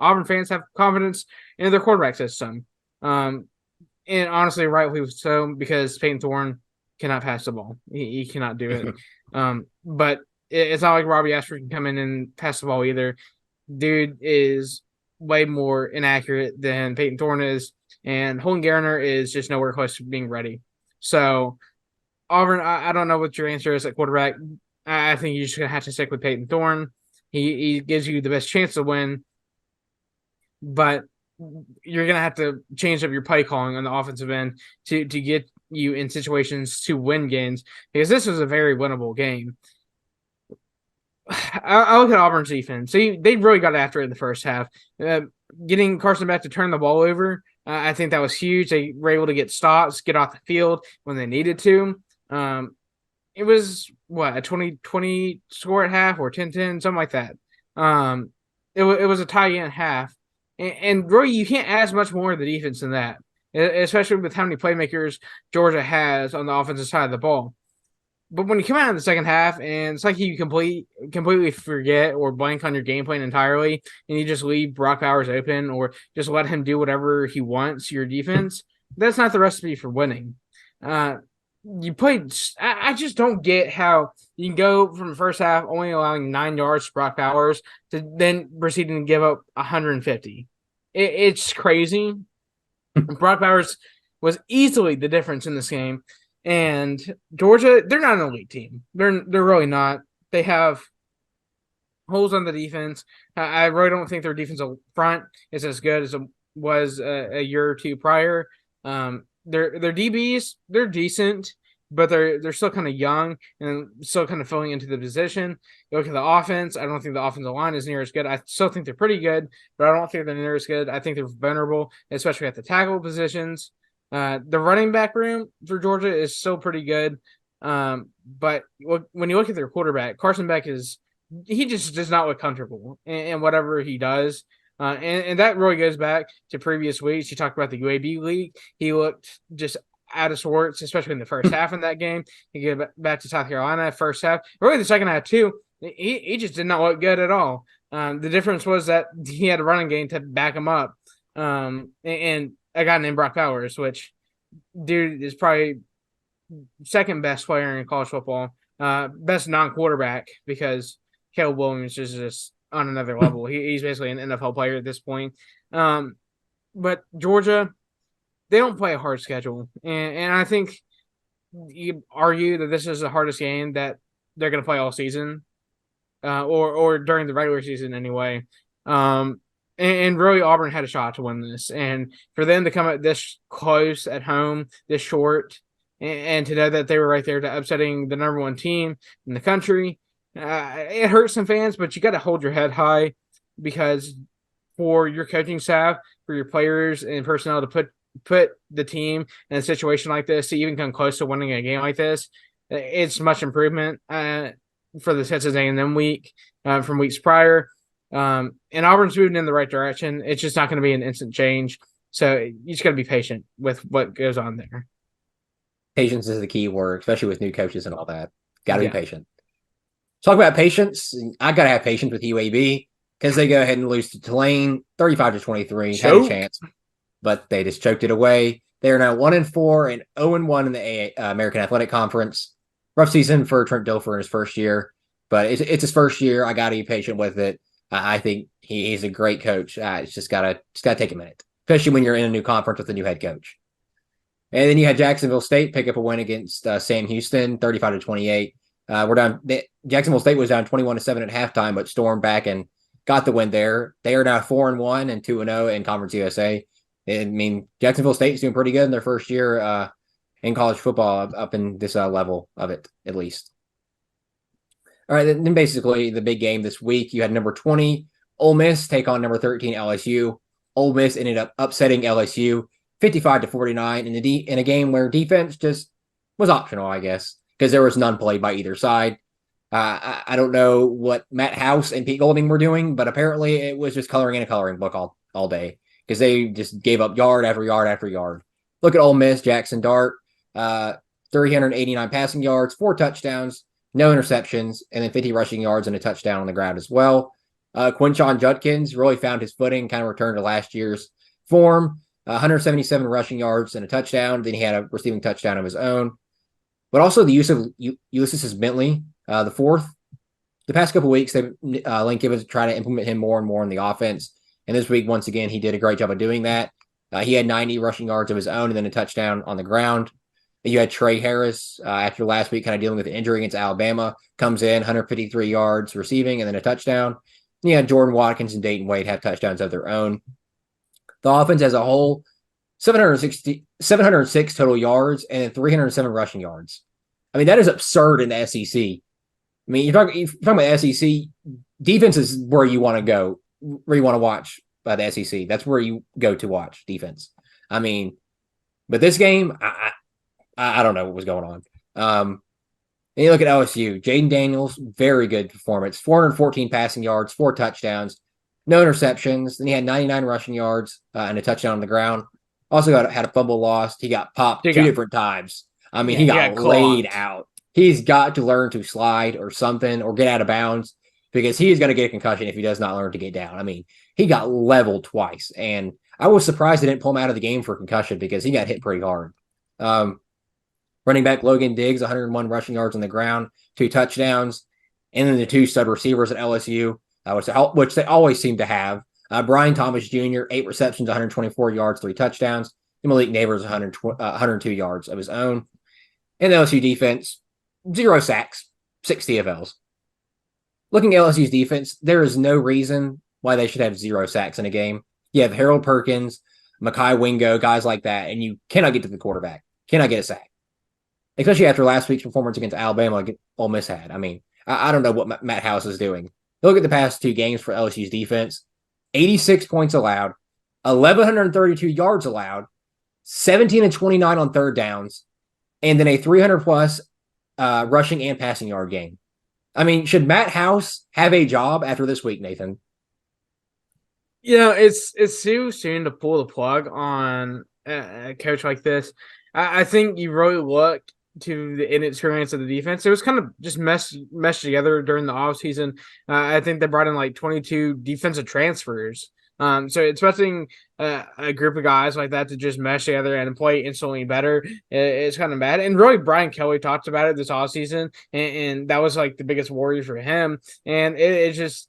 Auburn fans have confidence in their quarterback system. And honestly, rightly so, because Peyton Thorne cannot pass the ball. He cannot do it. But it's not like Robbie Ashford can come in and pass the ball either. Dude is way more inaccurate than Peyton Thorne is, and Holden Garner is just nowhere close to being ready. So, Auburn, I don't know what your answer is at quarterback. I think you're just going to have to stick with Peyton Thorne. He gives you the best chance to win, but you're going to have to change up your play calling on the offensive end to get you in situations to win games, because this was a very winnable game. I look at Auburn's defense. They really got after it in the first half. Getting Carson Beck to turn the ball over, I think that was huge. They were able to get stops, get off the field when they needed to. It was, a 20-20 score at half or 10-10, something like that. It was a tie in at half. And really, you can't ask much more of the defense than that, especially with how many playmakers Georgia has on the offensive side of the ball. But when you come out in the second half, and it's like you completely forget or blank on your game plan entirely, and you just leave Brock Bowers open or just let him do whatever he wants, your defense, that's not the recipe for winning. I just don't get how you can go from the first half only allowing 9 yards to Brock Bowers to then proceeding to give up 150. It's crazy. Brock Bowers was easily the difference in this game. And Georgia, they're not an elite team. They're really not. They have holes on the defense. I really don't think their defensive front is as good as it was a year or two prior. Their DBs, they're decent, but they're still kind of young and still kind of filling into the position. You look at the offense, I don't think the offensive line is near as good. I still think they're pretty good, but I don't think they're near as good. I think they're vulnerable, especially at the tackle positions. The running back room for Georgia is still pretty good. But when you look at their quarterback, Carson Beck he just does not look comfortable in whatever he does. And that really goes back to previous weeks. You talked about the UAB league. He looked just out of sorts, especially in the first half in that game. He got back to South Carolina first half. Really the second half too. He just did not look good at all. The difference was that he had a running game to back him up. And a guy named Brock Bowers, which dude is probably second best player in college football, best non-quarterback, because Caleb Williams is just on another level. He's basically an NFL player at this point. But Georgia, they don't play a hard schedule, and I think you argue that this is the hardest game that they're going to play all season, or during the regular season anyway. And really, Auburn had a shot to win this. And for them to come at this close at home, this short, and to know that they were right there to upsetting the number one team in the country. It hurts some fans, but you got to hold your head high, because for your coaching staff, for your players and personnel to put the team in a situation like this to even come close to winning a game like this, it's much improvement for the Texas A&M week from weeks prior. And Auburn's moving in the right direction. It's just not going to be an instant change. So you just got to be patient with what goes on there. Patience is the key word, especially with new coaches and all that. Got to be patient. Talk about patience. I got to have patience with UAB because they go ahead and lose to Tulane 35-23. Had a chance, but they just choked it away. They are now 1-4 and 0-1 in the American Athletic Conference. Rough season for Trent Dilfer in his first year, but it's his first year. I got to be patient with it. I think he's a great coach. It's just gotta take a minute, especially when you're in a new conference with a new head coach. And then you had Jacksonville State pick up a win against Sam Houston, 35-28. We're down. Jacksonville State was down 21-7 at halftime, but stormed back and got the win there. They are now 4-1 and 2-0 in Conference USA. I mean, Jacksonville State's doing pretty good in their first year in college football, up in this level of it, at least. All right, then basically the big game this week, you had number 20 Ole Miss take on number 13 LSU. Ole Miss ended up upsetting LSU 55-49 in a game where defense just was optional, I guess, because there was none played by either side. I don't know what Matt House and Pete Golding were doing, but apparently it was just coloring in a coloring book all day, because they just gave up yard after yard after yard. Look at Ole Miss, Jackson Dart, 389 passing yards, 4 touchdowns, no interceptions, and then 50 rushing yards and a touchdown on the ground as well. Quinshon Judkins really found his footing, kind of returned to last year's form. 177 rushing yards and a touchdown. Then he had a receiving touchdown of his own. But also the use of Ulysses Bentley, the fourth. The past couple of weeks, Lane Kiffin tried to implement him more and more in the offense. And this week, once again, he did a great job of doing that. He had 90 rushing yards of his own and then a touchdown on the ground. You had Trey Harris, after last week, kind of dealing with an injury against Alabama, comes in, 153 yards receiving and then a touchdown. And you had Jordan Watkins and Dayton Wade have touchdowns of their own. The offense as a whole, 706 total yards and then 307 rushing yards. I mean, that is absurd in the SEC. I mean, you're talking about the SEC, defense is where you want to go, where you want to watch by the SEC. That's where you go to watch defense. I mean, but this game, I don't know what was going on. And you look at LSU, Jaden Daniels, very good performance, 414 passing yards, 4 touchdowns, no interceptions. Then he had 99 rushing yards and a touchdown on the ground. Also had a fumble lost. He got popped 2 different times. I mean, he got laid out. He's got to learn to slide or something or get out of bounds, because he is going to get a concussion if he does not learn to get down. I mean, he got leveled twice, and I was surprised they didn't pull him out of the game for concussion, because he got hit pretty hard. Running back Logan Diggs, 101 rushing yards on the ground, 2 touchdowns, and then the 2 stud receivers at LSU, which they always seem to have. Brian Thomas Jr., 8 receptions, 124 yards, 3 touchdowns. And Malik Neighbors, 102 yards of his own. And the LSU defense, 0 sacks, 6 TFLs. Looking at LSU's defense, there is no reason why they should have 0 sacks in a game. You have Harold Perkins, Mekhi Wingo, guys like that, and you cannot get to the quarterback. Cannot get a sack. Especially after last week's performance against Alabama, like Ole Miss had. I mean, I don't know what Matt House is doing. Look at the past 2 games for LSU's defense. 86 points allowed, 1,132 yards allowed, 17 and 29 on third downs, and then a 300-plus rushing and passing yard game. I mean, should Matt House have a job after this week, Nathan? You know, it's too soon to pull the plug on a coach like this. I think you really look to the inexperience of the defense. It was kind of just meshed together during the offseason. I think they brought in like 22 defensive transfers. So expecting a group of guys like that to just mesh together and play instantly better is kind of bad. And really, Brian Kelly talked about it this offseason, and that was like the biggest worry for him. And it's just,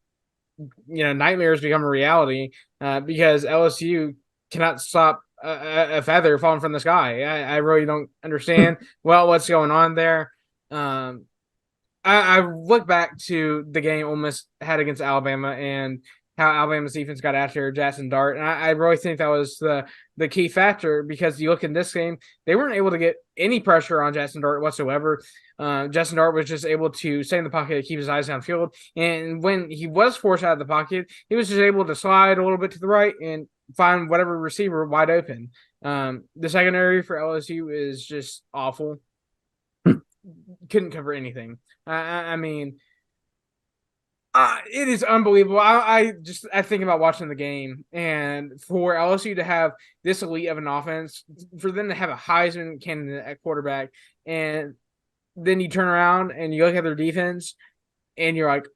nightmares become a reality because LSU cannot stop a feather falling from the sky. I really don't understand what's going on there. I look back to the game Ole Miss had against Alabama and how Alabama's defense got after Jackson Dart. And I really think that was the key factor, because you look in this game, they weren't able to get any pressure on Jackson Dart whatsoever. Jackson Dart was just able to stay in the pocket and keep his eyes downfield. And when he was forced out of the pocket, he was just able to slide a little bit to the right and find whatever receiver wide open. The secondary for LSU is just awful. Couldn't cover anything. I mean, it is unbelievable. I think about watching the game, and for LSU to have this elite of an offense, for them to have a Heisman candidate at quarterback, and then you turn around and you look at their defense, and you're like,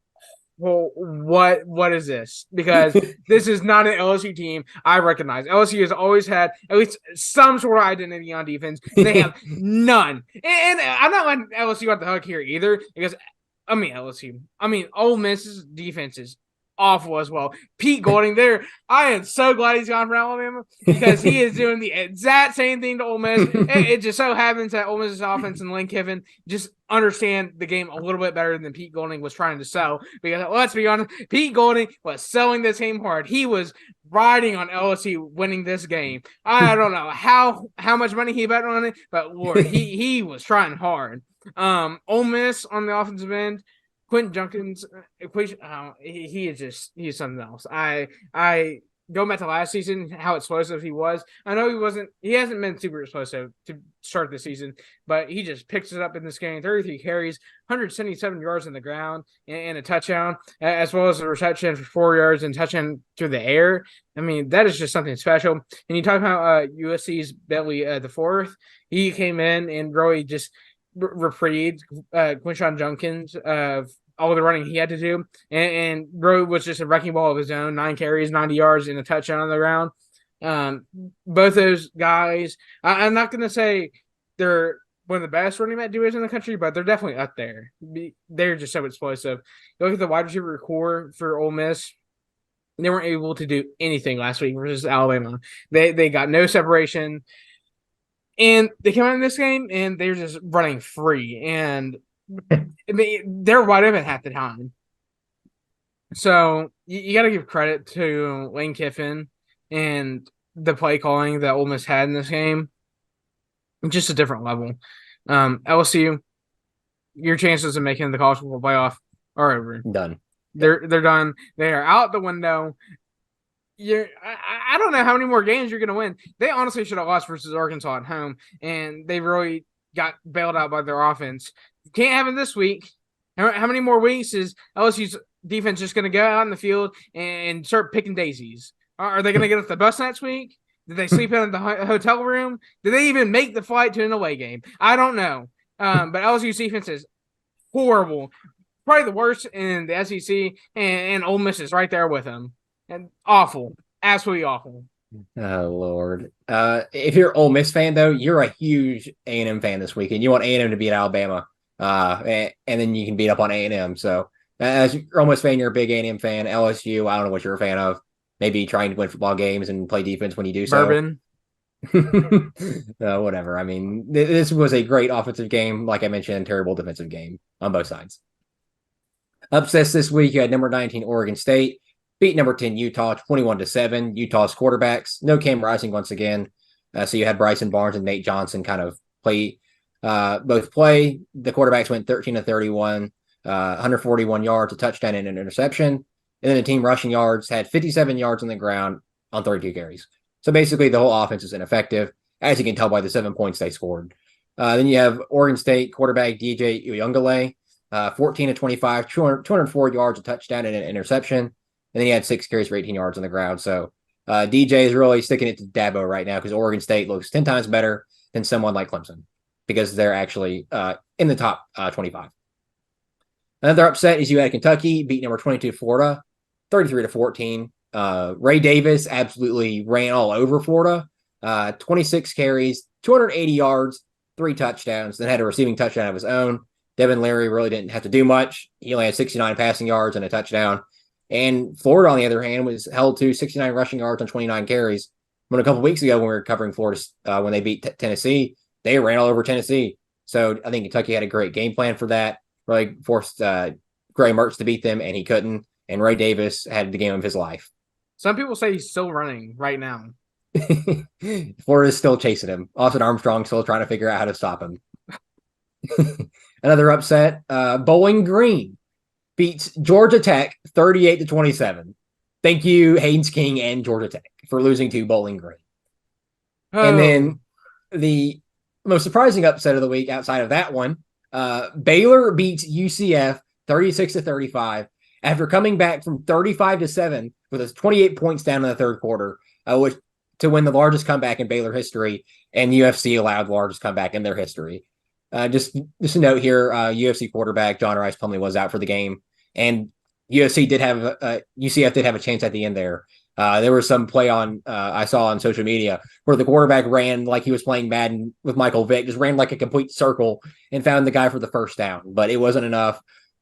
well, what is this? Because this is not an LSU team I recognize. LSU has always had at least some sort of identity on defense. They have none. And I'm not letting LSU off the hook here either, because Ole Miss's defense is awful as well. Pete Golding there, I am so glad he's gone from Alabama, because he is doing the exact same thing to Ole Miss. It just so happens that Ole Miss's offense and Lane Kiffin just understand the game a little bit better than Pete Golding was trying to sell. Because let's be honest, Pete Golding was selling this game hard. He was riding on LSU winning this game. I don't know how much money he bet on it, but Lord, he was trying hard. Ole Miss on the offensive end, Quentin Junkins, he's something else. I going back to last season, how explosive he was. I know he hasn't been super explosive to start the season, but he just picks it up in this game. 33 carries, 177 yards on the ground, and a touchdown, as well as a reception for 4 yards and touchdown through the air. I mean, that is just something special. And you talk about USC's Bentley the fourth. He came in and really just reprieved Quinshon Junkins of all the running he had to do, and Rowe was just a wrecking ball of his own. 9 carries, 90 yards, and a touchdown on the ground. Both those guys, I'm not going to say they're one of the best running back duos in the country, but they're definitely up there. They're just so explosive. You look at the wide receiver core for Ole Miss. They weren't able to do anything last week versus Alabama. They got no separation. And they come out in this game, and they're just running free. And they're wide open half the time. So you got to give credit to Lane Kiffin and the play calling that Ole Miss had in this game. Just a different level. LSU, your chances of making the college football playoff are over. Done. They're done. They are out the window. I don't know how many more games you're going to win. They honestly should have lost versus Arkansas at home, and they really got bailed out by their offense. Can't happen this week. How many more weeks is LSU's defense just going to go out in the field and start picking daisies? Are they going to get off the bus next week? Did they sleep in the hotel room? Did they even make the flight to an away game? I don't know. But LSU's defense is horrible. Probably the worst in the SEC, and Ole Miss is right there with them. And awful. Absolutely awful. Oh, Lord. If you're an Ole Miss fan, though, you're a huge A&M fan this weekend. You want A&M to beat Alabama, and then you can beat up on A&M. So as you're Ole Miss fan, you're a big A&M fan. LSU, I don't know what you're a fan of. Maybe trying to win football games and play defense when you do so. Bourbon. Whatever. I mean, this was a great offensive game. Like I mentioned, terrible defensive game on both sides. Upsets this week, you had number 19 Oregon State beat number 10 Utah 21-7. Utah's quarterbacks, no Cam Rising once again. So you had Bryson Barnes and Nate Johnson kind of both play. The quarterbacks went 13-31, 141 yards, a touchdown and an interception. And then the team rushing yards had 57 yards on the ground on 32 carries. So basically the whole offense is ineffective, as you can tell by the 7 points they scored. Then you have Oregon State quarterback DJ Uyunglele, 14-25, 204 yards, a touchdown and an interception. And then he had 6 carries for 18 yards on the ground. So DJ is really sticking it to Dabo right now, because Oregon State looks 10 times better than someone like Clemson, because they're actually in the top 25. Another upset is you had Kentucky beat number 22 Florida 33-14. Ray Davis absolutely ran all over Florida. 26 carries, 280 yards, 3 touchdowns, then had a receiving touchdown of his own. Devin Leary really didn't have to do much. He only had 69 passing yards and a touchdown. And Florida, on the other hand, was held to 69 rushing yards on 29 carries. When a couple weeks ago, when we were covering Florida, when they beat Tennessee, they ran all over Tennessee. So I think Kentucky had a great game plan for that. Really forced Gray Mertz to beat them, and he couldn't. and Ray Davis had the game of his life. Some people say he's still running right now. Florida's still chasing him. Austin Armstrong still trying to figure out how to stop him. Another upset. Bowling Green beats Georgia Tech 38-27. Thank you, Haynes King and Georgia Tech, for losing to Bowling Green. Oh. And then the most surprising upset of the week outside of that one, Baylor beats UCF 36-35 after coming back from 35-7 with 28 points down in the third quarter, which to win the largest comeback in Baylor history, and UFC allowed the largest comeback in their history. Just a note here, UFC quarterback John Rice Plumlee was out for the game, and UCF did have a chance at the end there. There was some play I saw on social media where the quarterback ran like he was playing Madden with Michael Vick, just ran like a complete circle and found the guy for the first down, but it wasn't enough.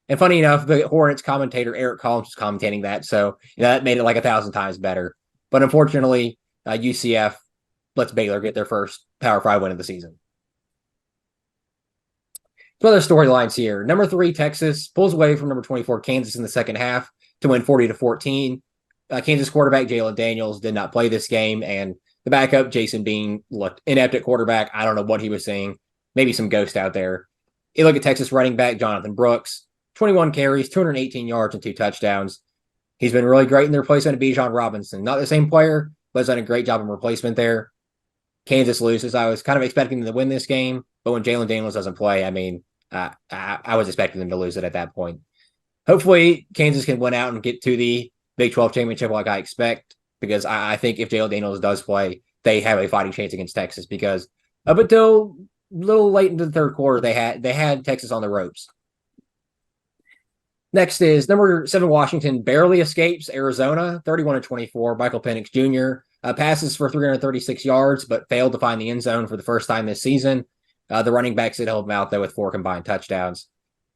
And funny enough, the Hornets commentator Eric Collins was commentating that, so that made it like 1,000 times better. But unfortunately, UCF lets Baylor get their first Power 5 win of the season. Some other storylines here. Number 3, Texas pulls away from number 24, Kansas in the second half to win 40-14. Kansas quarterback Jalen Daniels did not play this game, and the backup, Jason Bean, looked inept at quarterback. I don't know what he was seeing. Maybe some ghost out there. You look at Texas running back Jonathan Brooks, 21 carries, 218 yards, and 2 touchdowns. He's been really great in the replacement of Bijan Robinson. Not the same player, but has done a great job in replacement there. Kansas loses. I was kind of expecting them to win this game, but when Jalen Daniels doesn't play, I mean, I was expecting them to lose it at that point. Hopefully, Kansas can win out and get to the Big 12 championship like I expect, because I think if Jalen Daniels does play, they have a fighting chance against Texas, because up until a little late into the third quarter, they had Texas on the ropes. Next is number 7, Washington barely escapes Arizona, 31-24. Michael Penix Jr. Passes for 336 yards, but failed to find the end zone for the first time this season. The running backs did help him out, though, with 4 combined touchdowns.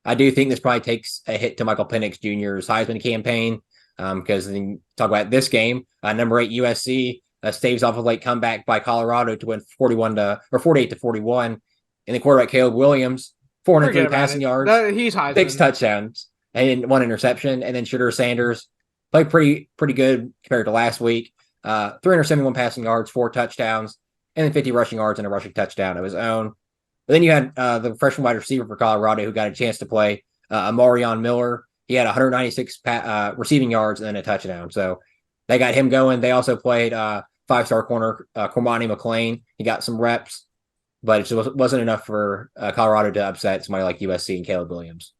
I do think this probably takes a hit to Michael Penix Jr.'s Heisman campaign, because then you talk about this game. Number 8, USC staves off a late comeback by Colorado to win 48-41. And the quarterback Caleb Williams, 403 passing yards, he's Heisman. 6 touchdowns, and 1 interception. And then Shedeur Sanders played pretty good compared to last week. 371 passing yards, 4 touchdowns, and then 50 rushing yards and a rushing touchdown of his own. But then you had the freshman wide receiver for Colorado who got a chance to play, Amarion Miller. He had 196 receiving yards and then a touchdown. So they got him going. They also played 5-star corner Cormani McClain. He got some reps, but it just wasn't enough for Colorado to upset somebody like USC and Caleb Williams.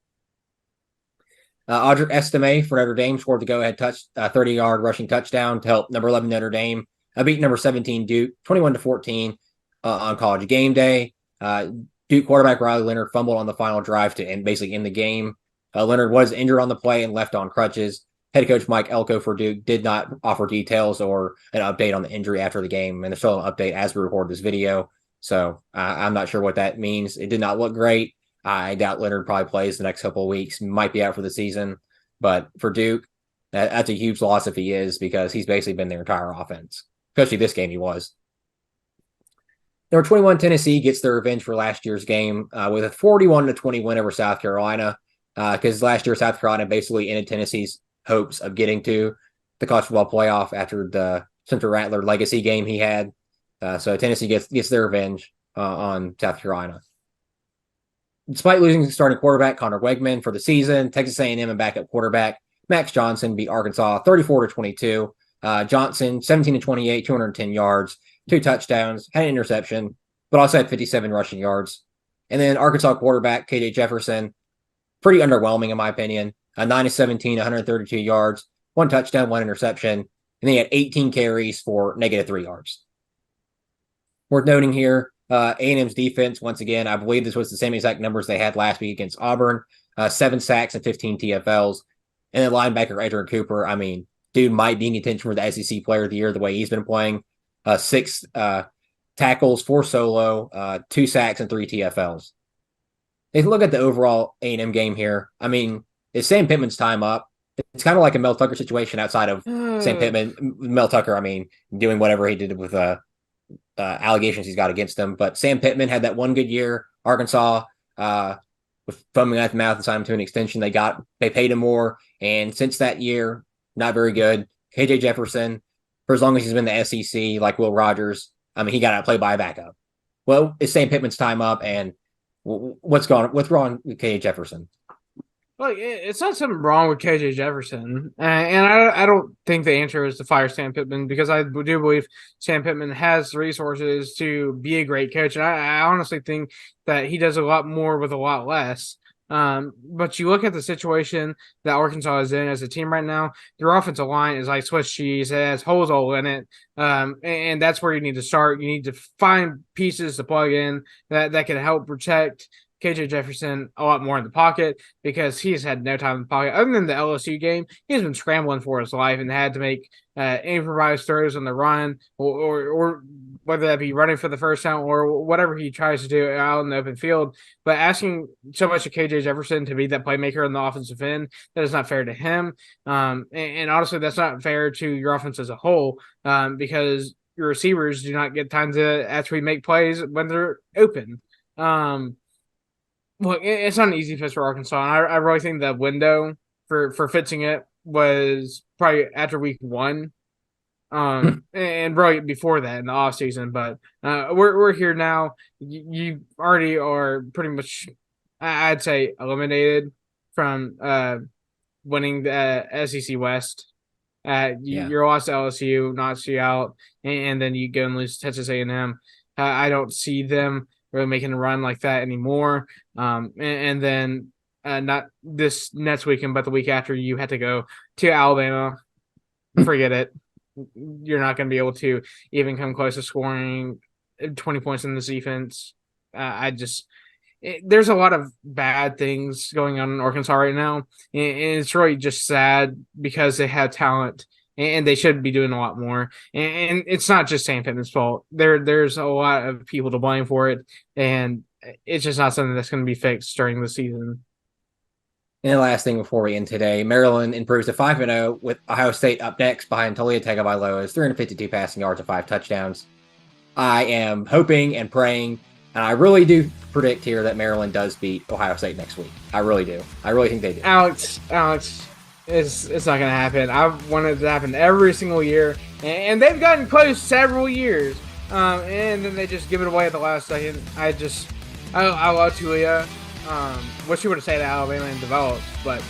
Audric Estime for Notre Dame scored the go-ahead 30-yard rushing touchdown to help number 11 Notre Dame beat number 17 Duke 21-14 on College Game Day. Duke quarterback Riley Leonard fumbled on the final drive to end the game. Leonard was injured on the play and left on crutches. Head coach Mike Elko for Duke did not offer details or an update on the injury after the game, and there's still an update as we record this video. So I'm not sure what that means. It did not look great. I doubt Leonard probably plays the next couple of weeks, might be out for the season. But for Duke, that's a huge loss if he is, because he's basically been their entire offense. Especially this game he was. Number 21, Tennessee gets their revenge for last year's game with a 41-20 win over South Carolina, because last year South Carolina basically ended Tennessee's hopes of getting to the college football playoff after the Spencer Rattler legacy game he had. So Tennessee gets their revenge on South Carolina. Despite losing starting quarterback Connor Wegman for the season, Texas A&M and backup quarterback Max Johnson beat Arkansas 34-22. Johnson 17-28, 210 yards, 2 touchdowns, had an interception, but also had 57 rushing yards. And then Arkansas quarterback KJ Jefferson, pretty underwhelming in my opinion. 9-17, 132 yards, 1 touchdown, 1 interception, and then he had 18 carries for -3 yards. Worth noting here, A&M's defense, once again, I believe this was the same exact numbers they had last week against Auburn, 7 sacks and 15 TFLs. And then linebacker Adrian Cooper, I mean, dude might be in contention for the SEC Player of the Year the way he's been playing. 6 tackles, 4 solo, 2 sacks, and 3 TFLs. If you look at the overall A&M game here, I mean, it's Sam Pittman's time up. It's kind of like a Mel Tucker situation outside of Sam Pittman. Mel Tucker, I mean, doing whatever he did with allegations he's got against him. But Sam Pittman had that one good year. Arkansas with foaming at the mouth and signed him to an extension. They paid him more, and since that year, not very good. KJ Jefferson, for as long as he's been in the SEC, like Will Rogers, I mean, he got outplayed by a backup. Well, it's Sam Pittman's time up, and what's wrong with KJ Jefferson? Well, it's not something wrong with KJ Jefferson, and I don't think the answer is to fire Sam Pittman, because I do believe Sam Pittman has the resources to be a great coach, and I honestly think that he does a lot more with a lot less. But you look at the situation that Arkansas is in as a team right now, their offensive line is like Swiss cheese. It has holes all in it. And that's where you need to start. You need to find pieces to plug in that can help protect KJ Jefferson a lot more in the pocket, because he's had no time in the pocket. Other than the LSU game, he's been scrambling for his life and had to make improvised throws on the run, or whether that be running for the first down or whatever he tries to do out in the open field. But asking so much of KJ Jefferson to be that playmaker in the offensive end, that is not fair to him. And honestly, that's not fair to your offense as a whole, because your receivers do not get time to actually make plays when they're open. Look, it's not an easy fix for Arkansas. And I really think the window for fixing it was probably after week 1. And really before that in the off season, but we're here now. You already are pretty much, I'd say, eliminated from winning the SEC West. You're lost to LSU, knocks you out, and then you go and lose to Texas A&M. I don't see them really making a run like that anymore. And then not this next weekend, but the week after, you had to go to Alabama. Forget it. You're not going to be able to even come close to scoring 20 points in this defense. There's a lot of bad things going on in Arkansas right now, and it's really just sad because they have talent and they should be doing a lot more. And it's not just Sam Pittman's fault. There's a lot of people to blame for it, and it's just not something that's going to be fixed during the season. And the last thing before we end today, Maryland improves to 5-0 with Ohio State up next behind Taulia Tagovailoa's 352 passing yards and 5 touchdowns. I am hoping and praying, and I really do predict here that Maryland does beat Ohio State next week. I really do. I really think they do. Alex, it's not going to happen. I've wanted it to happen every single year, and they've gotten close several years, and then they just give it away at the last second. I love Taulia. Wish he would have stayed at Alabama and developed, but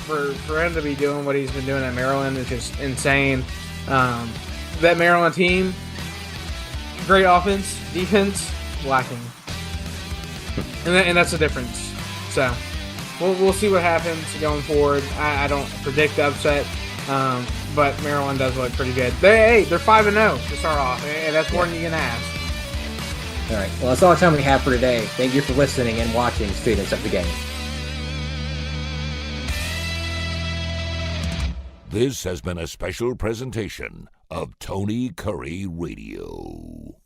for him to be doing what he's been doing at Maryland is just insane. That Maryland team, great offense, defense, lacking, and that's the difference. So we'll see what happens going forward. I don't predict the upset, but Maryland does look pretty good. They're 5-0 to start off, and that's more than you can ask. All right. Well, that's all the time we have for today. Thank you for listening and watching Students of the Game. This has been a special presentation of Tony Kurre Radio.